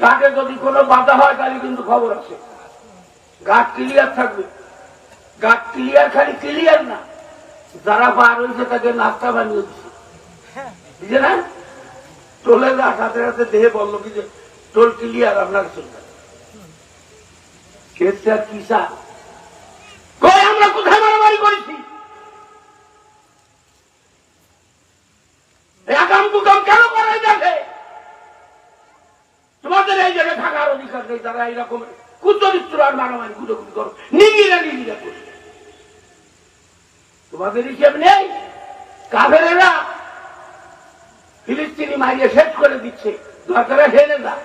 ঘাটে যদি কোনো বাধা হয় তাহলে কিন্তু খবর আছে, ঘাট ক্লিয়ার থাকবে। ঘাট ক্লিয়ার, খালি ক্লিয়ার না, যারা পার হয়েছে তাকে নাস্তা বানিয়ে দিচ্ছে, বুঝে না? টোলে যা সাথে সাথে দেহে বললো কি যে টোল ক্লিয়ার, আপনার চলবে। কি চা কই, আমরা কোথায় মারামারি করেছি? আগাম কুকাম কেন করাই যাবে? তোমাদের এই জায়গায় থাকার অধিকার নেই। যারা এইরকম কুচরিত্র আর মারামারি গুলোগুলি করো, নিজেরা নিজেরা করি, তোমাদের হিসেব নেই। কাফেরেরা ফিলিস্তিনি মারিয়ে শেষ করে দিচ্ছে, দরকারে হেরে যা।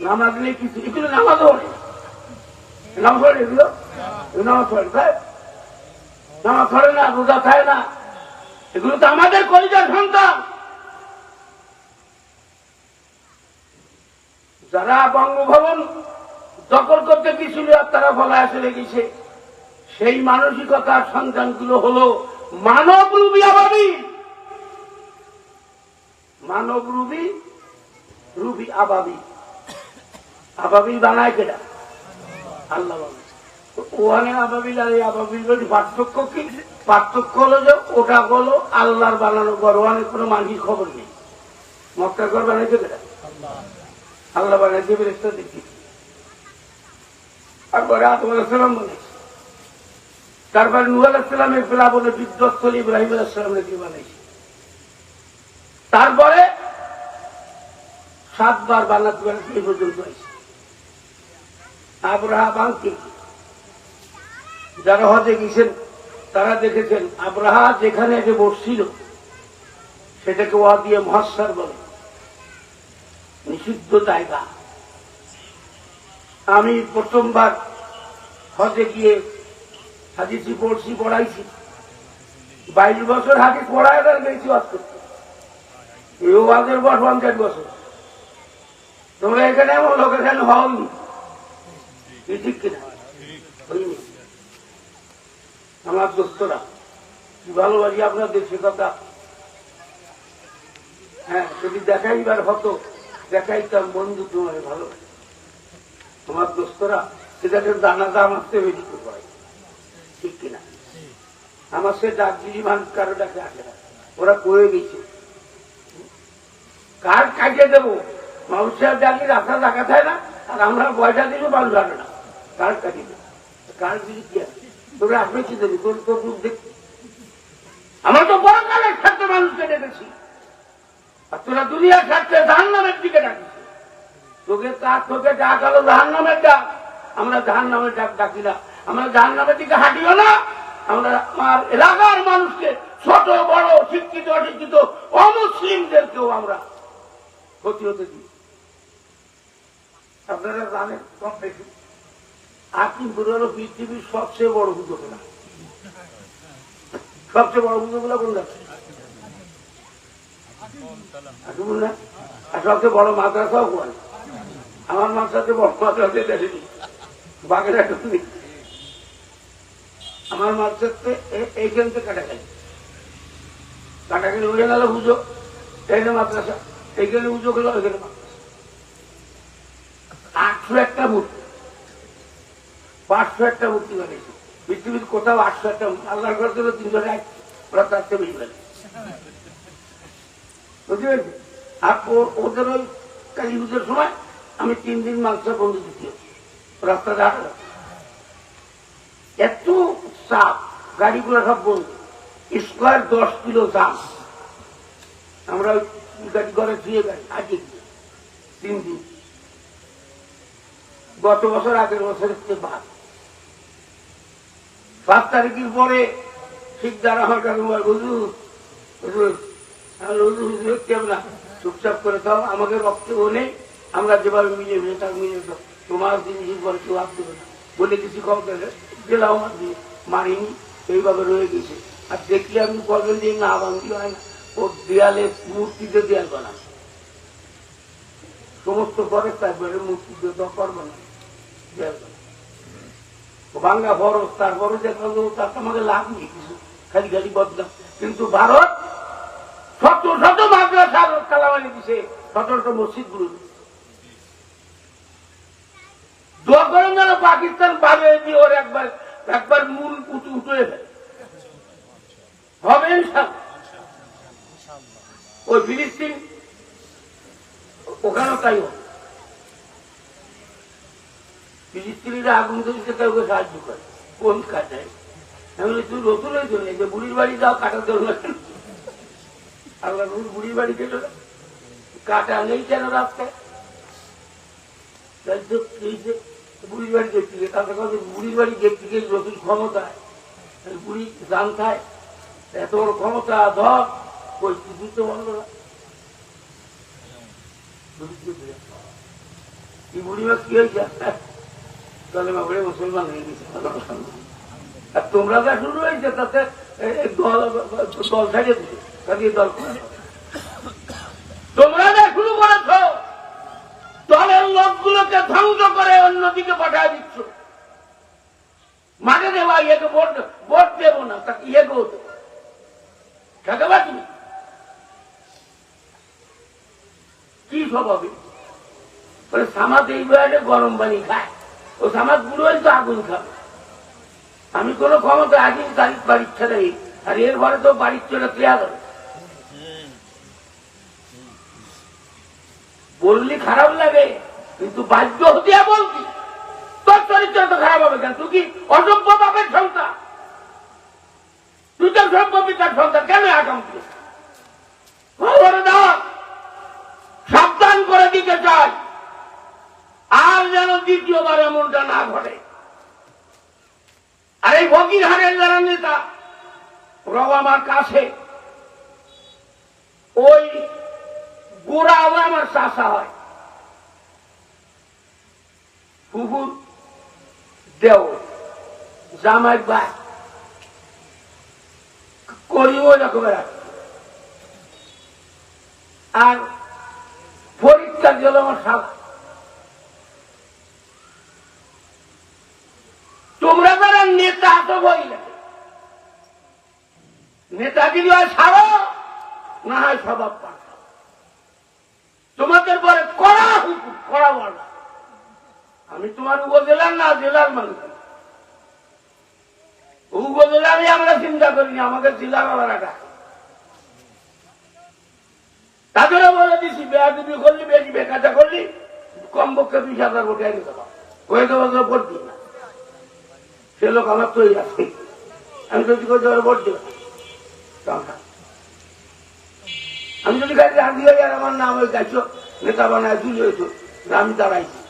নামাজ নেই কিছু, এগুলো নামাজও নেই, নামাজ পড়ে, এগুলো নামাজ পড়ে, নামাজ পড়ে না, রোজা খায় না, এগুলো তো আমাদের কলিজার সন্তান। যারা বঙ্গভবন দখল করতে গেছিল আর তারা বলায় চলে গেছে, সেই মানসিকতার সন্তানগুলো হলো মানবরূপী আবাবী, মানবরূপী আবাবী। আবাবিল বানায় কেটা? আল্লাহ বানায়। ওখানে আবাবিল আর এই আবাবিল পার্থক্য কি? পার্থক্য হলো যে ওটা হলো আল্লাহর বানানো ঘর, ওখানে কোনো মানুষের খবর নেই। মক্কার ঘর বানাইছে কেটা? আল্লাহ বানাইছে, ফেরেশতা দেখি। তারপরে আদম আলাইহিস সালাম বানাইছে, তারপরে নূহ আলাইহিস সালামের প্লাবনে বিধ্বস্ত হলে ইব্রাহিম আলাইহিস সালাম নাকি বানাইছে। তারপরে 7 বার বানাতে বানাতে এই পর্যন্ত হয়েছে। আব্রাহা বাংকে যারা হজে গেছেন তারা দেখেছেন আব্রাহা যেখানে যে বসছিল সেটাকে ওয়াদিয়ে মুহাসসার বলে, নিষিদ্ধ জায়গা। আমি প্রথমবার হজে গিয়ে হাদিসি পড়াইছি, 22 বছর হাদিস পড়ায় গেছি ওয়াজ করতে। এই ওয়াজের বয়স 50 বছর। তোমরা এখানে এমন লোক এখানে হওনি, ঠিক কিনা? আমার দোস্তরা কি ভালোবাসি আপনাদের, সে কথা। হ্যাঁ, যদি দেখাইবার হতো দেখাইতাম, বন্ধু তোমার ভালোবাসি। আমার দোস্তরা সেটাকে জানাজা আমার সে বেশি করে, ঠিক কিনা? আমার সে ডাকজি মানুষ কারো ডাকে আসে না, ওরা কয়ে গেছে। কার কাজে দেবো? মানুষের ডাকি রাস্তা দেখা থাকে না, আর আমরা পয়সা দিলেও মানুষ জানে না কার কাজে দেবো, কার দিদি কি আছে। তোরা আপনি কি দেবি? তোর তোর রূপ দেখি আমরা তো বড় কালের স্বার্থে মানুষকে ডেকেছি, আর তোরা দুনিয়ার স্বার্থে জাহান্নামের দিকে ডাকিস। তোকে তোকে ডাক হলো জাহান্নামের ডাক, আমরা জাহান্নামের ডাক ডাকি না। আমরা জাহান্নামের দিকে হাঁটিও না। আমরা আমার এলাকার মানুষকে, ছোট বড়, শিক্ষিত অশিক্ষিত, অমুসলিমদেরকেও আমরা ক্ষতি হতে দিই। আপনারা জানেন কম বেশি আকিমপুর হলো পৃথিবীর সবচেয়ে বড় পুজোগুলা। সবচেয়ে বড় পুজোগুলা কোনটা? আকিমপুর না? আর সবচেয়ে বড় মাদ্রাসাও কোন? আমার মাদ্রাসাতে বড় মাদ্রাসা দেখেনি, বাগেরহাট নেই। আমার মাদ্রাসাতে এইখান থেকে কাটাখালি উড়ে গেল পুজো, এইখানে মাদ্রাসা, এইখানে পুজো গেল, ওইখানে মাদ্রাসা। 801টা মূর্তি, 501টা মূর্তি বানিয়েছে পৃথিবীর কোথাও। 801টা আল্লাহর ঘর ছিল 301, ওরা তার চেয়ে বেশি বানিয়েছে, বুঝতে পেরেছি? আর ওদের ওই কালী পুজোর সময় আমি 3 দিন মাদ্রাসা বন্ধ দিতে রাস্তাতে হাঁটা, এত চাপ, গাড়িগুলো সব বন্ধ, স্কোয়ার 10 কিলো দাম। আমরা গাড়ি ঘরে ধুয়ে গাড়ি আগে 3 দিন। গত বছর, আগের বছরের চেয়ে 5 তারিখের পরে শিকদার আমার কাছে না, চুপচাপ করে দাও, আমাকে রক্তেও নেই, আমরা যেভাবে মিলে মিলে তার মিলে দাও, তোমার জিনিস পরে কেউ আপ দেবে না বলে কিছু খবর গেলাম, আমার দিয়ে মারিনি, এইভাবে রয়ে গেছে। আর দেখলে আপনি বলবেন যে না ভাঙি হয় না, ওর দেয়ালে মূর্তিতে দেয়াল বানান, সমস্ত পরে তারপরে মূর্তি দিয়ে করবো না, দেয়াল বানান ভাঙ্গা ফরজ। তারপরে দেখলাম তার আমাকে লাভ নেই কিছু, খালি খালি বদলাম। কিন্তু ভারত শত শত মাদ্রাসা কালামানি দিছে, শত শত মসজিদ গুলো। দোয়া করেন যেন পাকিস্তান পাবে দিয়ে ওর একবার মূল উঁচু ফেলে হবে। ওই ফিলিস্তিন ওখানেও তাই হবে। ফিলিস্তিনিরা আগুন ধরিতে তাই ওকে সাহায্য করে, কোন কাটায়। আমি তুই নতুন হয়ে চলে যে বুড়ির বাড়ি যাও, কাটা দেবো না কেন? আল্লাহ বুড়ির বাড়ি গেল না, কাটা নেই কেন রাস্তায়? বুড়ির বাড়ি দেখতে গিয়ে তাদের কাছে বুড়ির বাড়ি দেখতে গিয়ে নতুন ক্ষমতায় বুড়ি জান খায়, এত বড় ক্ষমতা ধর ওই বুঝতে বন্ধ না। বুড়িমা কি হয়েছে? তাহলে বাবরে মুসলমান হয়ে গেছে। আর তোমরা যা শুরু হয়েছে তাতে দল ছাড়িয়ে দিচ্ছে, কাটিয়ে দল তোমরা যা শুরু করেছ, দলের লোকগুলোকে ধ্বংস করে অন্যদিকে পাঠিয়ে দিচ্ছ। মানে দেওয়া ইয়েকে ভোট দেবো না, তাকে ইয়েকেও দেবো, ঠেকাবা তুমি? কি স্বভাবে বলে সামাদ এই বয়ানে গরম পানি খায়, ও সামাদ বুড়ো হয়ে তো আগুন খাবে। আমি কোনো ক্ষমতা আগে তারিখ বাড়ির ছেড়ে, আর এর ঘরে তো বাড়ির ছেড়ে ক্রিয়া করে বললি খারাপ লাগে, কিন্তু বাধ্য হতিয়া বলছি। তোর চরিত্র তো খারাপ হবে কেন? তুই কি অসভ্য বাপের সন্তান? তুই তো সভ্য পিতার সন্তান, কেন আগাম সাবধান করে দিতে চাই, আর যেন দ্বিতীয়বার এমনটা না ঘটে। আর এই ফকিরহাটের যারা নেতা, ওরাও আমার কাছে, ওই গোড়াও আমার চাষা হয়, কুকুর দেও জামাই ভাই করিও রকমের। আর পরীক্ষা গেল আমার সালা। তোমরা যারা নেতা তো বই লাগে, নেতাগিরি হয় ছাড়ো, না হয় স্বভাব পাল্টা। তোমাদের পরে কড়া হুকুম, কড়া বলা। আমি তোমার উপজেলার না জেলার মানুষ, উপজেলারই আমরা চিন্তা করিনি, আমাদের জেলার ওরা তাদেরও বলে দিচ্ছি, বেয়াদবি করলি, বেশি বেকাজা করলি, কমপক্ষে 20,000 ভোটে আগে দেবো, ওই তো ভোট দিই না। সে লোক আমার তৈরি আছে, আমি যদি ভোট দিব না। আমি যদি গাড়ি রাজি হই আর আমার নাম ওই গাছ নেতা বানায় তুলে হয়েছো, আমি দাঁড়াইছি,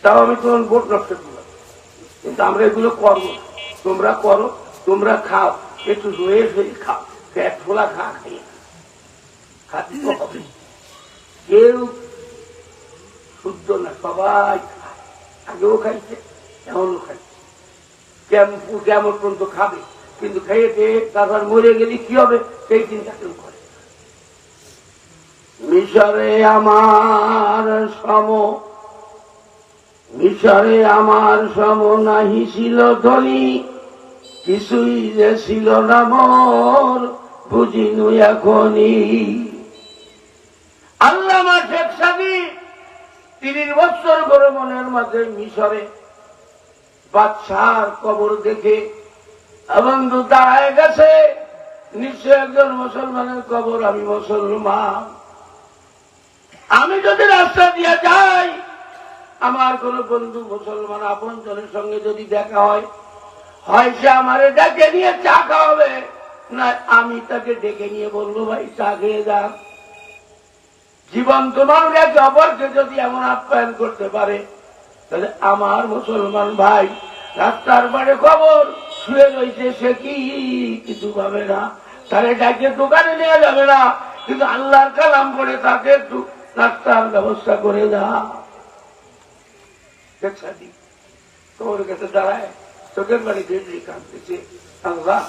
তাও আমি তোমার ভোট নষ্ট করলাম। কিন্তু আমরা এগুলো করবো, তোমরা করো, তোমরা খাও, একটু রয়ে ফেরি খাও, পেট ফোলা খা, খাইয়ে খাতে তো হবে। কেউ শুদ্ধ না, সবাই খায়, আগেও খাইছে, এমনও খাইছে, কেমন পর্যন্ত খাবে, কিন্তু খাইয়েতে তারপর মরে গেলে কি হবে সেই চিন্তা কেউ করে। মিশরে আমার সম, মিশরে আমার সম নাহি ছিল ধনী, কিছুই যে ছিল না মোর বুঝিনু এখনই। আল্লামা শেখ সাদি 30 বছর ভ্রমণের মাঝে মিশরে বাদশার কবর দেখে বন্ধু দাঁড়ায় গেছে, নিশ্চয় একজন মুসলমানের কবর, আমি মুসলমান, আমি যদি রাস্তা দিয়ে যাই, আমার কোন বন্ধু মুসলমান আপন জনের সঙ্গে যদি দেখা হয়, হয় সে আমারে ডেকে নিয়ে চা খাওয়াবে, না আমি তাকে ডেকে নিয়ে বলবো ভাই চা খেয়ে যান। জীবন্ত মানুষ একে অপরকে যদি এমন আপ্যায়ন করতে পারে, তাহলে আমার মুসলমান ভাই রাস্তার বাড়ে খবর শুয়ে রয়েছে, সে কি কিছু পাবে না, তাহলে ডাকে দোকানে নেওয়া যাবে না, কিন্তু আল্লাহর কালাম পড়ে তাকে একটু রাস্তার ব্যবস্থা করে যা। তোর কাছে দাঁড়ায় চোখের বাড়ি ভেটে কাঁদতেছে, আল্লাহ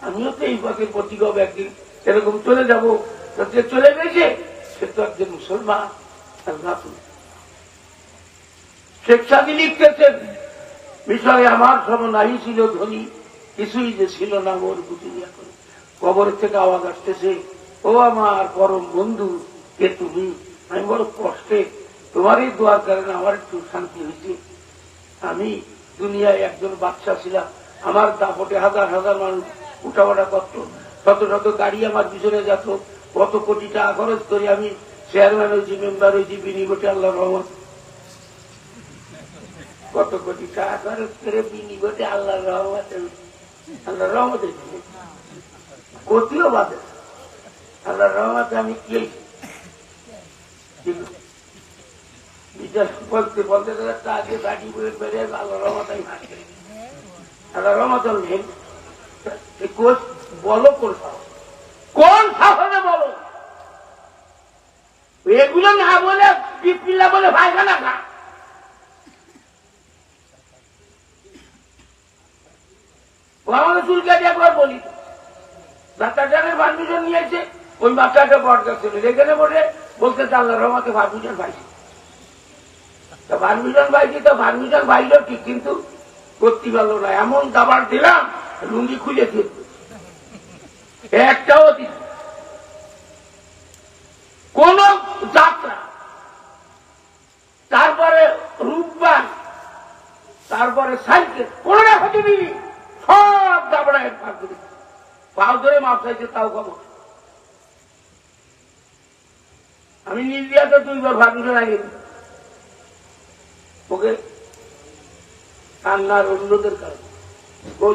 আমিও তো এই পথে প্রতীক হবে, একদিন এরকম চলে যাবো, যে চলে গেছে সে তো একজন মুসলমান। আল্লাহ শেখ সাদি লিখতেছেন, মিশরে আমার সম নাহি ছিল ধনী, কিছুই যে ছিল না মোর বুঝিনি এখন। কবরের থেকে আওয়াজ আসতেছে, ও আমার পরম বন্ধু কে তুমি? আমি বড় কষ্টে, তোমারই দোয়ার কারণে আমার একটু শান্তি হয়েছে। আমি দুনিয়ায় একজন বাচ্চা ছিলাম, আমার দাপটে হাজার হাজার মানুষ উঠাবাটা করতো, শত শত গাড়ি আমার পিছনে যেত, কত কোটি টাকা খরচ করে আমি চেয়ারম্যান হয়েছি, মেম্বার হয়েছি, বিনিয়োগে আল্লাহ রহমত, কত কোটি টাকা খরচ করে বিনিয়োগে আল্লাহ রহমত, আল্লাহ রহমতের গতিও বাদে আল্লাহ রহমতে আমি কি বলতে বলতে আগে গাড়ি বেড়ে আল্লাহ রহমত আমি হাঁটতে, আল্লাহ রহমত নেই। বলো কোন সাহসে বলো, এগুলো না বলে বিপিল্লা বলে ভাইখানা খা। আমাদের চুল কাটি একবার বলি, বাচ্চাটাকে পারমিশন নিয়েছে, ওই বাচ্চাটা বরদাস্ত ছিল, যেখানে বলে বলতে আল্লাহ রহমতে পারমিশন পাইছে, পারমিশন পাইছি তো পারমিশন পাইল ঠিক, কিন্তু করতে পারলো না। এমন দাবার দিলাম লুঙ্গি খুলে দিয়ে একটাও দিল। কোন যাত্রা তারপরে সাইকেল কোনটা ক্ষতি দিলি সব দাবড়ায় পার করে পাও ধরে মাপ চাইছে তাও খবর। আমি নির্দিয়াতে 2 বার ফার্নিচার আগে ওকে কান্নার অন্যদের কারণে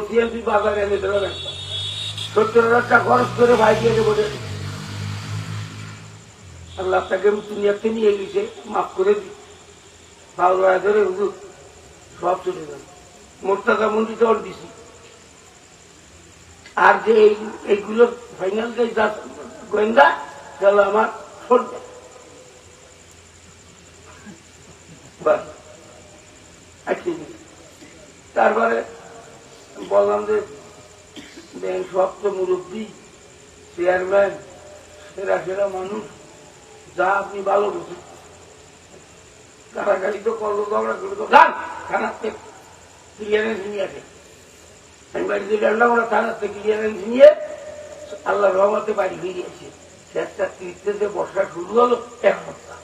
সিএমপি বাজার এনে দিল একটা 70,000 টাকা খরচ করে ভাই দিয়ে বলে আল্লাহ তাকে দুনিয়াতে নিয়ে গেছে মাফ করে দি পাওয়া ধরে হুজুর সব চলে গেল মোর্তাজা মন্দির অল দিছি। আর যে এইগুলো ফাইনাল যে গোয়েন্দা গেল আমার সর্দে তারপরে বললাম যে ব্যাংক সব তো মুরব্বী চেয়ারম্যান সেরা সেরা মানুষ যা আপনি ভালো বুঝুন গাড়াগাড়ি তো করলো ঝগড়া করলো যান থানার থেকে ক্লিয়ারেন্স নিয়ে আসে। আমি বাড়িতে গেলাম ওরা থানার থেকে ক্লিয়ারেন্স নিয়ে আল্লাহ রহমতে বাড়ি ফিরিয়েছে। একটা তৃতীয় যে বর্ষা শুরু হলো 1 সপ্তাহ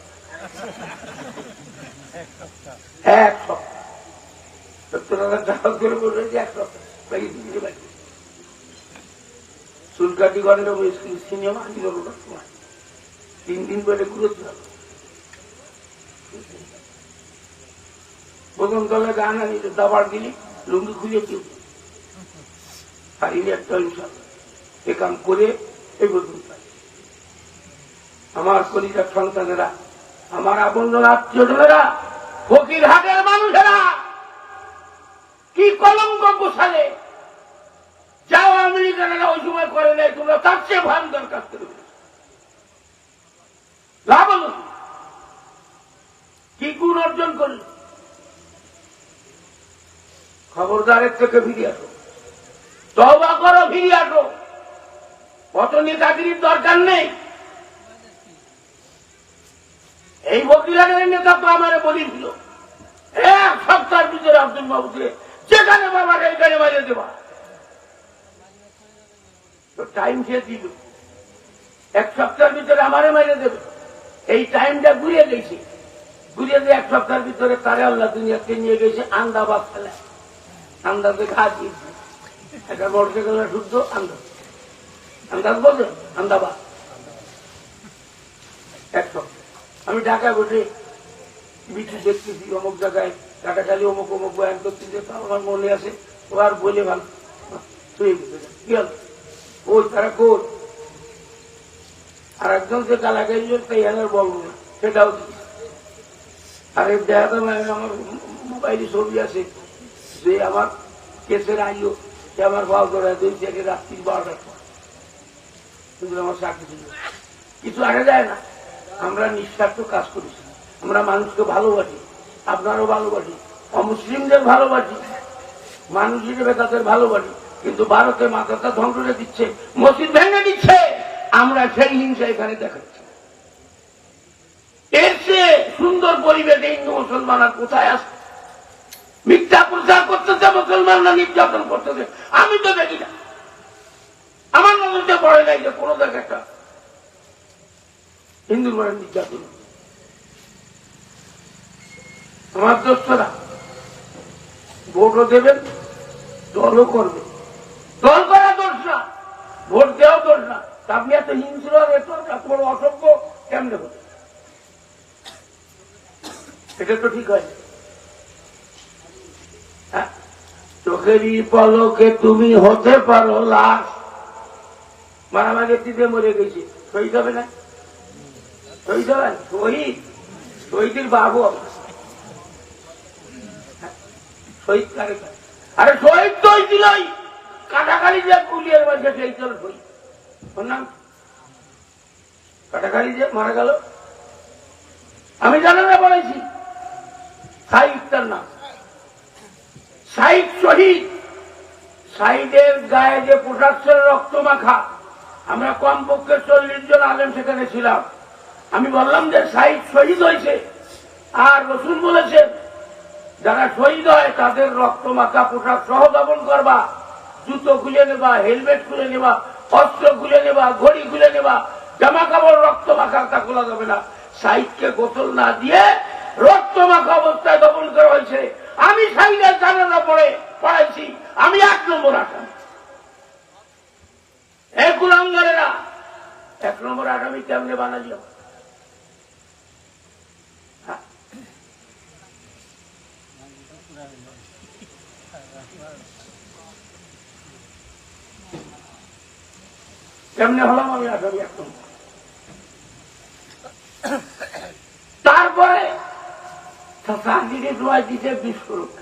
1 সপ্তাহ 70,000 টাকা করে বলেছে 1 সপ্তাহ বাড়ি ফিরে বাড়ি চুলকাটি গন্ড সিনেমা আনি গেল 3 দিন পরে ঘুরেছিল প্রথম তলে গান আনি দাবার দিলি লুঙ্গি খুলে কেউ পারিনি একটা এ কাম করে এই বদল পাই। আমার কলিজার সন্তানেরা আমার আপন আত্মীয়জনেরা ফকির হাটের মানুষেরা কি কলঙ্ক গোছালে যাও আমেরিকানেরা ওই সময় করে নেয় তোমরা তার চেয়ে ভয়ঙ্কর কাজ করে লাভ হল কি গুণ অর্জন করল। খবরদারের থেকে ফিরে আসো তওবা করো ফিরে আসো কত নেতাগিরির দরকার নেই। এই বকিলানের নেতা তো আমার বলেছিল 1 সপ্তাহের ভিতরে আব্দুল মাহমুদকে যেখানে বাবা এইখানে বাইরে দেবা তো টাইম সে দিল 1 সপ্তাহের ভিতরে আমারে মাইরে দেবে। এই টাইমটা ঘুরিয়ে গেছে ঘুরিয়ে দিয়ে 1 সপ্তাহের ভিতরে তারে আল্লাহ দুনিয়াকে নিয়ে গেছে আন্দাবাদ ফেলায় আন্দাজে ঘা দিয়েছে একটা মোটরসাইকেল শুদ্ধ আন্দাজ আন্দাজ বলছে আন্দাবাদ 1 সপ্তাহ। আমি ঢাকায় বসে বিচু দেখতেছি অমুক জায়গায় কাটাখালি অমুক অমুক বয়ান করতেছে আমার মনে আছে ও আর বলে ভালো কি হল ওই তারা কোন আর একজন যে কালাগাই তাই আমার বলবো না সেটাও আরে দেখাতাম আমার মোবাইলে ছবি আছে যে আমার কেসের আইও সে আমার ভাব ধরায় 2 থেকে রাত্রি 12টার পর কিন্তু আমার চাকরি ছিল কিছু আগে যায় না। আমরা নিঃস্বার্থ কাজ করেছি আমরা মানুষকে ভালোবাসি আপনারও ভালোবাসি অমুসলিমদের ভালোবাসি মানুষ হিসেবে তাদের ভালোবাসি কিন্তু ভারতে মাথাটা ধ্বংস করে দিচ্ছে মসজিদ ভেঙে দিচ্ছে আমরা সেই হিংসা এখানে দেখাচ্ছি। এর চেয়ে সুন্দর পরিবেশে হিন্দু মুসলমান আর কোথায় আসে মিথ্যা প্রচার করতেছে মুসলমানরা নির্যাতন করতেছে আমি তো দেখি না আমার নজরতে পড়ে নাই যে কোনো জায়গাটা হিন্দুর মানে নির্যাতন। আমার দোস্তরা ভোটও দেবেন দলও করবে দল করা দোষ না ভোট দেওয়াও দোষ না আপনি এত হিংস্র এত বড় অসভ্য কেমনে হল এটা তো ঠিক হয়। চোখেরই পলকে তুমি হতে পারো লাশ মারামারি দিতে মরে গেছে শহীদ হবে না শহীদ হবে শহীদ শহীদের বাবু শহীদ কারে আরে শহীদ তো হয়েছিল কাটাখালি যে পুলিশের মাঝে সেই চল শহীদ ওর নাম কাটাখালি যে মারা গেল আমি জানা না বলেছি সাইদ তার নাম সাইদ শহীদ সাইদের গায়ে যে পোশাক ছিল রক্ত মাখা আমরা কমপক্ষে 40 জন আলেম সেখানে ছিলাম। আমি বললাম যে সাইদ শহীদ হয়েছে আর রসুল বলেছেন যারা শহীদ হয় তাদের রক্ত মাখা পোশাক সহ দাপন করবা জুতো খুলে নেবা হেলমেট খুলে নেবা অস্ত্র খুলে নেবা ঘড়ি খুলে নেবা জামা কাপড় রক্ত মাখা তা খোলা যাবে না। সাইদকে গোসল না দিয়ে রক্ত মাখা অবস্থায় দাপন করা হয়েছে আমি সাইডে জানাজা পড়াইছি, আমি 1 নম্বর আসামি। এই কুলাঙ্গারেরা 1 নম্বর আসামি কেমনে বানালি? কেমনে হলাম আমি আসামি 1 নম্বর? তারপরে চাকরিকে জোয়াই দিতে 20 করুক।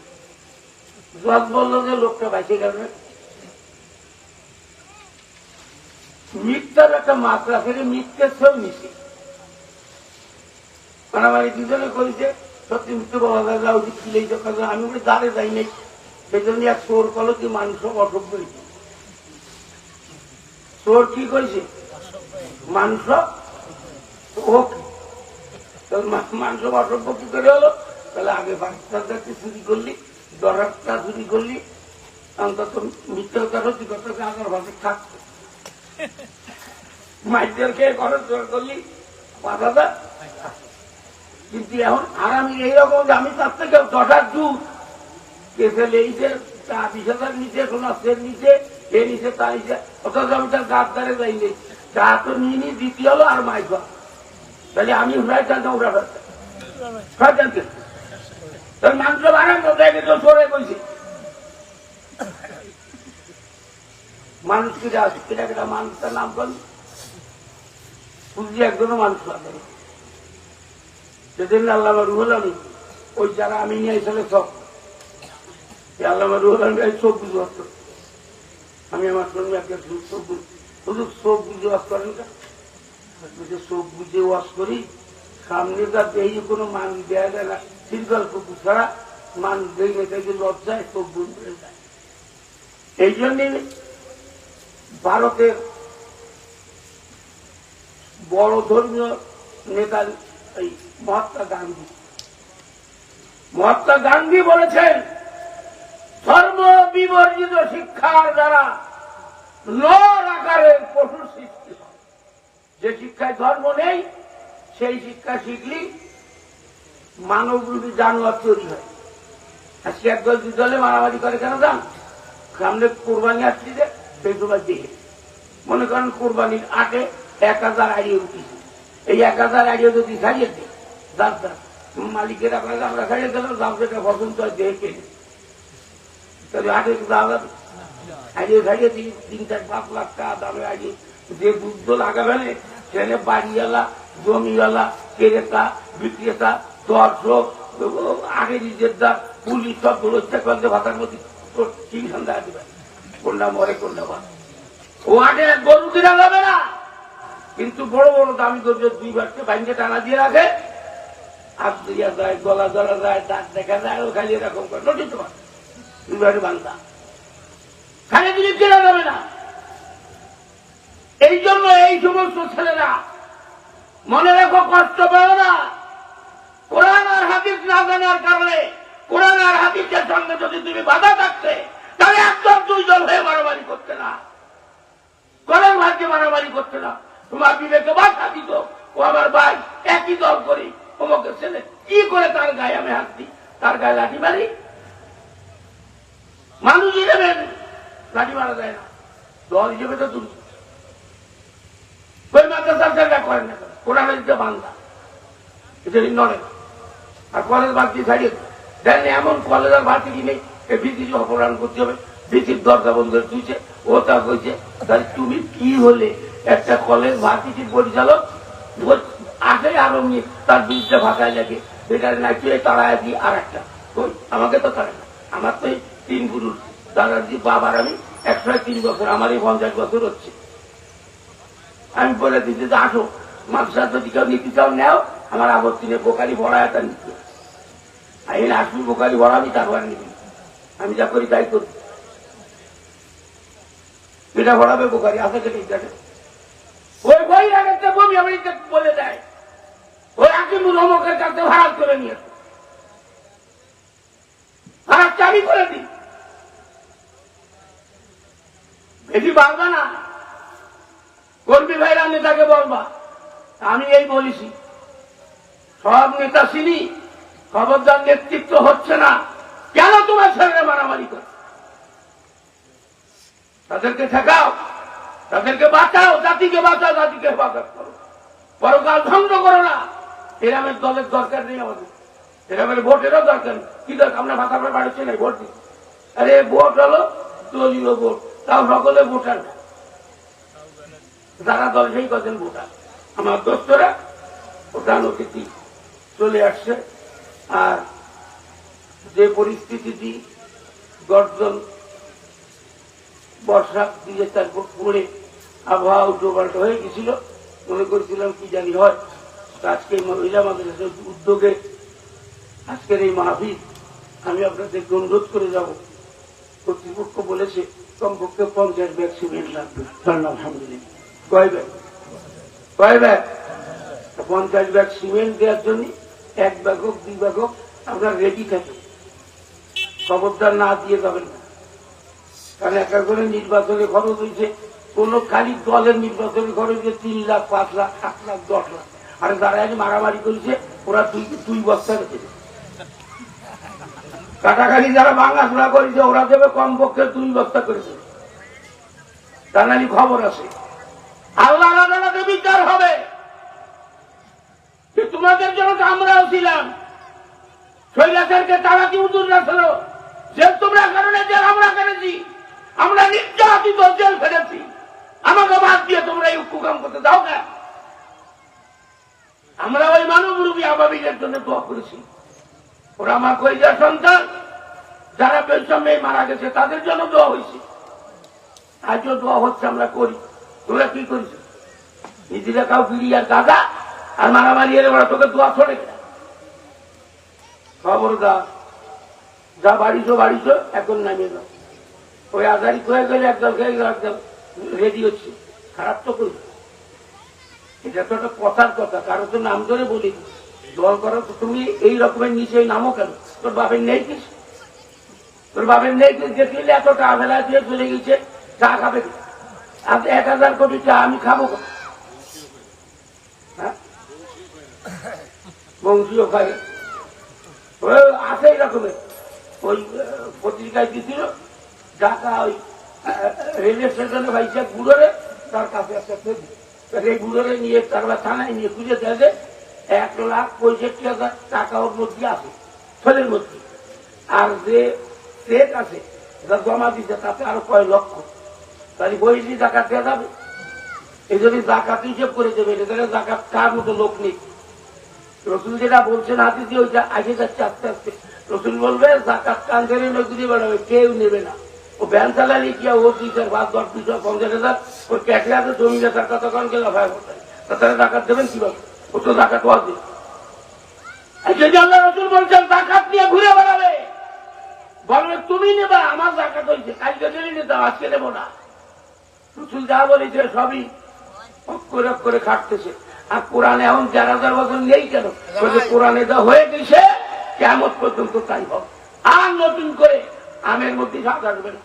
জজ বললো যে লোকটা বাইসে গেল। মিথ্যার একটা মাত্রা থেকে মিথ্যের সব মিশে মারামারি দুজনে করেছে। সত্যি মিথ্যে বলা যায় উচিত ছিল। আমি বলে দাঁড়ে যাই নাই, সেই জন্য এক চোর করলো কি মানুষ অসভ্য হয়েছে। চোর কি করেছে? মানুষ মানুষ অসভ্য কি করে হলো? তাহলে আগে বাচ্চাদেরকে চুরি করলি, দরটা চুরি করলি, অন্তত মিথ্যা সত্যি কথা আগার ভাবে থাকতো। মাইদের খেয়ে খরচ করলি বাধাটা। কিন্তু এখন আর আমি এইরকম যে আমি তার থেকে 10,000 দূর কেসে লেগেছে, 20,000 নিচে, 16 নিচে, এ নিচে তা নিচে, অথচ আমি তার গাছ ধারে যাইনি। তা তো নিয়ে দ্বিতীয় হলো আর মাইক। তাহলে আমি উড়াই চালতাম, ওরা জানতে তোর মাংস বানান তো দেখে তো সরে বলছি। মানুষ কিনে আসে কিনা কিনা মানুষটার নাম করলি বুঝলি একজনও মানুষ লাগে। যেদিন আল্লামা রুহুল আমিন ওই যারা আমি নিয়ে এসে সব আল্লামা রুহুল আমিন চোখ বুঝে আসত। আমি আমার সঙ্গে একটা শুধু চোখ বুঝে ওয়াজ করেন না, চোখ বুঝে ওয়াজ করি। সামনে তার দেহি কোনো মানুষ দেয়া যায় না, সিরকাল কুকুর ছাড়া মানুষ দেখে থেকে লজ্জায় চোখ বুঝে যায়। এই জন্যে ভারতের বড় ধর্মীয় নেতা এই মহাত্মা গান্ধী বলেছেন, ধর্ম বিবর্জিত শিক্ষার দ্বারা নর আকারের পশু সৃষ্টি হয়। যে শিক্ষায় ধর্ম নেই সেই শিক্ষা শিখলি মানবরূপী জানোয়ার তৈরি হয়। আজকে একদল দুদলে মারামারি করে কেন জান? সামনে কোরবানি আসছে যে সেই সময় দেখে মনে করেন কোরবানির আগে 1,000 আড়িয়ে উঠেছে। এই 1,000 আড়িয়ে যদি ছাড়িয়ে দেয় মালিকের আপনাকে আমরা ছাড়িয়ে দিলাম, দাম যেটা পছন্দ হয় দেখে কেনে তবে আগে আড়িয়ে ছাড়িয়ে দিই 3-4-5 লাখ টাকা দামে আড়িয়ে যে দুধ লাগাবে না সেখানে বাড়িওয়ালা, জমিওয়ালা, ক্রেতা, বিক্রেতা, দর্শক, আগে নিজের দাম, পুলিশ সব ব্যবস্থা করতে ভাতার মধ্যে ঠিক সন্ধ্যা দেবে কোনটা মরে কোনটা বাদ। ও আগে গরু কিনা যাবে না, কিন্তু বড় বড় দামি গরু 2 বারকে বাইকে টানা দিয়ে রাখে, হাত দিয়া যায়, গলা ধরা যায়, দাঁত দেখা যায়, ও খালি এরকম করে নটিত পারে 2 বারে বান্ধা খালি দিলে কেনা যাবে না। এই জন্য এই সমস্ত ছেলেরা মনে রেখো, কষ্ট পাও না। কোরআন আর হাদিস না জানার কারণে কোরআন আর হাদিসের সঙ্গে যদি তুমি বাধা থাকতে তাহলে 1-2 জন হয়ে মারামারি করতে না, কোরআন ভাইকে মারামারি করতে না। তোমার বিবেকে বাধা দিত, ও আমার ভাই একই দল করি, অমুকে ছেলে কি করে তার গায়ে আমি হাত দিই, তার গায়ে লাঠি মারি। মানুষ হিসেবে লাঠি মারা যায় না, দল হিসেবে তো তুমি ওই মাদ্রাসা করেন না, কোরআন দিতে বান্ধা এটা নড়ে না। আর কলেজ বাদ দিয়ে ছাড়িয়ে দেন, এমন কলেজ আর বাদ কি নেই, ভিসি অপরাধ করতে হবে, ভিসির দরজা বন্ধ করে তুইছে, ও তা কইছে। তাহলে তুমি কি হলে একটা কলেজ ভার্সিটির পরিচালক আসে আর অমনি তার বিরুদ্ধে ভাষায় লাগে, এটা নাকি তাড়ায় দিই আর একটা আমাকে তো তাড়ায় না। আমার তো 3 পুরুষ দাদাজি বাবার আমি 103 বছর, আমার এই 50 বছর হচ্ছে। আমি বলে দিচ্ছি যে আসো মাদ্রাসা যদি কেউ নিতে চাও নেও, আমার আপত্তি নেই, বোকারি ভরা এটা নিতে আমি আসবি, বোকারি ভরাবি, তারপর নিবি। আমি যা করি তাই করি, এটা ভরাবে বোকারি আছে কেটে দেখে ওই বই রাখাতে বমি আমি বলে দেয়, ওই আকিমুল হকের কাছে ভাড়া করে নিয়ে ভাড়া চাবি করে দিই, বেশি পারবে না। কর্মী ভাইরা নেতাকে বলবা, আমি এই বলিছি সব নেতা চিনি, খবরদার নেতৃত্ব হচ্ছে না, কেন তোমার ছেলেরা মারামারি করে? তাদেরকে ঠেকাও, তাদেরকে বাঁচাও, জাতিকে বাঁচাও, জাতিকে হেফাজত করো, পরকাল ধ্বংস করো না। এরামের দলের দরকার নেই আমাদের, এরামের ভোটেরও দরকার নেই। কি দরকার? আমরা ভাষা বাড়িতে নেই ভোট দিই। আরে ভোট হলো দলীয় ভোট, তাও সকলে ভোটার না, যারা দল সেই কজন ভোটার। আমার দোস্তরা প্রধান অতিথি চলে আসছে, আর যে পরিস্থিতিটি গর্জন বর্ষা দিয়ে তারপর পড়ে আবহাওয়া উল্টোপাল্টা হয়ে গেছিল, মনে করেছিলাম কি জানি হয়। আজকে মহিলা মাদ্রাসার উদ্যোগে আজকের এই মাহফিল আমি আপনাদেরকে অনুরোধ করে যাব। কর্তৃপক্ষ বলেছে কমপক্ষে 50 ব্যাগ সিমেন্ট লাগবে। আলহামদুলিল্লাহ, কয় ব্যাগ? 50 ব্যাগ সিমেন্ট দেওয়ার জন্য 1 ব্যাগ হোক 2 ব্যাগ হোক আপনার রেডি থাকে, খবরদার না দিয়ে যাবেন না। কারণ একটা করে নির্বাচনে খরচ হয়েছে, কোন খালি দলের নির্বাচনে খরচ হয়েছে 3 লাখ, 5 লাখ, 7 লাখ, 10 লাখ। আর যারা আগে মারামারি করেছে ওরা 2 বস্তা রেখেছে। কাটাকাটি যারা ভাঙাচোরা করেছে ওরা দেবে কমপক্ষে 2 বস্তা করেছে, তার নাকি খবর আছে। আল্লাহ আদালতে বিচার হবে। তোমাদের জন্য তো আমরাও ছিলাম, শৈলাচারকে তারা কি উদুর রাখল, জেল তোমরা কারণে জেল আমরা করেছি, আমরা নির্যাতিত জেল ফেলেছি, আমাকে বাদ দিয়ে তোমরা এই কুকাম করতে দাও না। আমরা ওই মানবরূপী আবাবিলের জন্য দোয়া করেছি। ওরা আমার কইজার সন্তান যারা পেছনে মারা গেছে তাদের জন্য দোয়া হয়েছে, আজও দোয়া হচ্ছে, আমরা করি। তোরা কি করিস? নিজেরা কাউ বিড়ি আর দাদা আর মারামারি এলে ওরা তোকে দোয়া ছড়ে গেল। খবরদার, যা বাড়িছো বাড়িছো, এখন নামিয়ে দাও। ওই আজারি হয়ে গেলে একদল খেয়ে গেল, একদম রেডি হচ্ছে। খারাপ তো করি, এটা তো একটা কথার কথা, কারো তো নাম ধরে বলি দল করো। তুমি এই রকমের নিচে নামো কেন? তোর বাপের নেই কিছু, তোর বাপের নেই কিছু দেখলে এত টাকা ফেলা দিয়ে চলে গেছে, চা খাবে। আর 1000 কোটি চা আমি খাবো? হ্যাঁ, বংশীয় খাই আছে এইরকমের। ওই পত্রিকায় দিছিল ঢাকা ওই রেলওয়ে স্টেশনে ভাইসা গুড়রে তার কাছে একটা এই গুড়রে নিয়ে তারপর থানায় নিয়ে খুঁজে দেয় যে 1,65,000 টাকা ওর মধ্যে আছে, ছেলের মধ্যে। আর যে চেক আছে যা জমা দিচ্ছে তাতে আরো কয় লক্ষ। তাহলে বইলি জাকাত দেওয়া যাবে? এই জন্য জাকাত হিসেব করে দেবে, এখানে জাকাত কার মতো লোক নেই। রসুল যেটা বলছেন হাদিসে ওইটা আগে যাচ্ছে আস্তে আস্তে। রসুল বলবে জাকাত কান ধরে নদী বাড়াবে, কেউ নেবে না। ও ভ্যান চালালি কি ও 2 5 10 200 50,000 ওর ক্যাশে আছে, জমি বেচার কথা কন গেল ভাই বলতে, তারা জাকাত দেবেন কিভাবে? ও তো জাকাত আছে। আল্লাহ রসুল বলছেন জাকাত নিয়ে ঘুরে বেড়াবে, বলবে তুমি নেবা, আমার জাকাত হয়েছে, কালকে জেনে নিতাম, আজকে নেবো না। রসুল যা বলেছে সবই অক্ষরে অক্ষরে খাটতেছে। আর কোরআনে এখন 1000 বছর নেই কেন? কোরআনে যা হয়ে গেছে কিয়ামত পর্যন্ত তাই হবে। আর নতুন করে আমের মধ্যে স্বাদ আসবে না।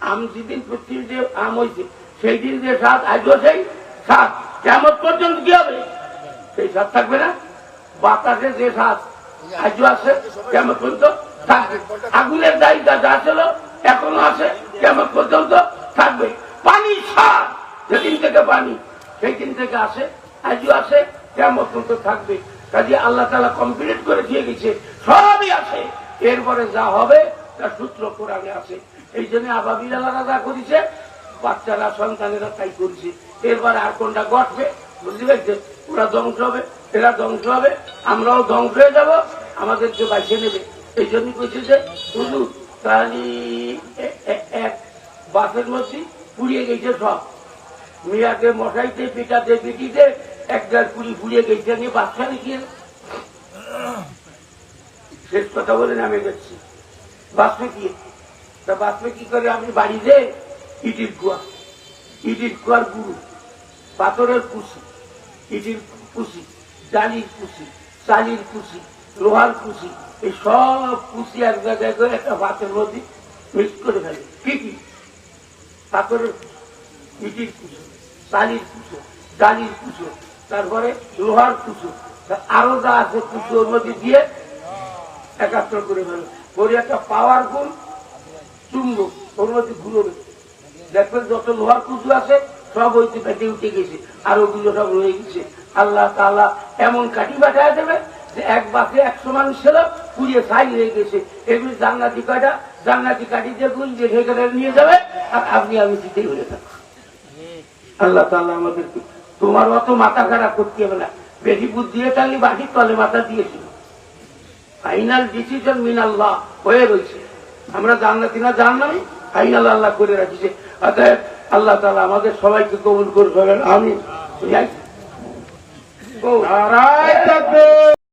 আম যেদিন পৃথিবীতে আম হয়েছে সেই দিন যে স্বাদ, আজও সেই স্বাদ, কিয়ামত পর্যন্ত কি হবে? সেই স্বাদ থাকবে না। বাতাসে যে স্বাদ আজও আছে কিয়ামত পর্যন্ত থাকবে। আগুনের দায়িত্ব যা ছিল এখনো আছে, কিয়ামত পর্যন্ত থাকবে। পানি স্বাদ যেদিন থেকে পানি সেই দিন থেকে আসে, আজও আছে, কিয়ামত পর্যন্ত থাকবে। কাজে আল্লাহ তাআলা কমপ্লিট করে দিয়ে গেছে, সবই আছে। এরপরে যা হবে তার সূত্র কোরআনে আছে। এই জন্য আবাবিলারা যা করেছে, বাচ্চারা সন্তানেরা তাই করেছে। এরপরে আর কোনটা ঘটবে বুঝতে পেরেছে? ওরা ধ্বংস হবে, এরা ধ্বংস হবে, আমরাও ধ্বংস হয়ে যাব, আমাদেরকে বাঁচিয়ে নেবে। এই জন্য কইছে যে হুজুর তাহলে এক বাসের মধ্যে পুড়িয়ে গেছে সব, মেয়াকে মশাইতে পিটাতে পিটিতে 1 পুরি পুড়িয়ে গেছে, নিয়ে বাচ্চা লিখিয়ে শেষ কথা বলে নামে যাচ্ছি। বাঁচবে কি? তা বাঁচবে কি করে? আপনি বাড়িতে ইটির কুয়ার গুরু, পাথরের কুশি, ইটির কুশি, ডালির কুশি, চালির কুশি, লোহার কুশি, এই সব কুশি এক জায়গায় করে একটা ভাতের মধ্যে মিক্স করে ফেলে। কি কি? পাথরের ইটির কুশো, চালির কুশো, ডালির কুশো, তারপরে লোহার কুশো, আরো যা আছে কুশোর মধ্যে দিয়ে একাত্তর করে ফেলবে। ওর একটা পাওয়ারফুল চুম্বক, ওর মধ্যে ঘুরবে, দেখবেন যত লোহার কুচু আছে সব ওই পেটে উঠে গেছে, আর ওগুলো সব রয়ে গেছে। আল্লাহ তাআলা এমন কাঠি পাঠায় দেবে যে এক বাসে 100 মানুষ ছিল, পুড়িয়ে ছাই হয়ে গেছে। এগুলি জান্নাতি কাঠা, জান্নাতি কাঠি দিয়ে গুঞ্জে সেখানে নিয়ে যাবে, আর আপনি আমি জিতেই হয়ে থাকবো। আল্লাহ তাআলা আমাদের, তোমার অত মাথা খারাপ করতে হবে না, বেশি বুদ্ধি থাকলে বাকির তলে মাথা দিয়েছিল। ফাইনাল ডিসিশন মিনাল্লাহ হয়ে রয়েছে। আমরা জান্নাতি না জান্নাত, ফাইনাল আল্লাহ করে রাখিছে। অতএব আল্লাহ তাআলা আমাদের সবাইকে কবুল করবেন। আমিন।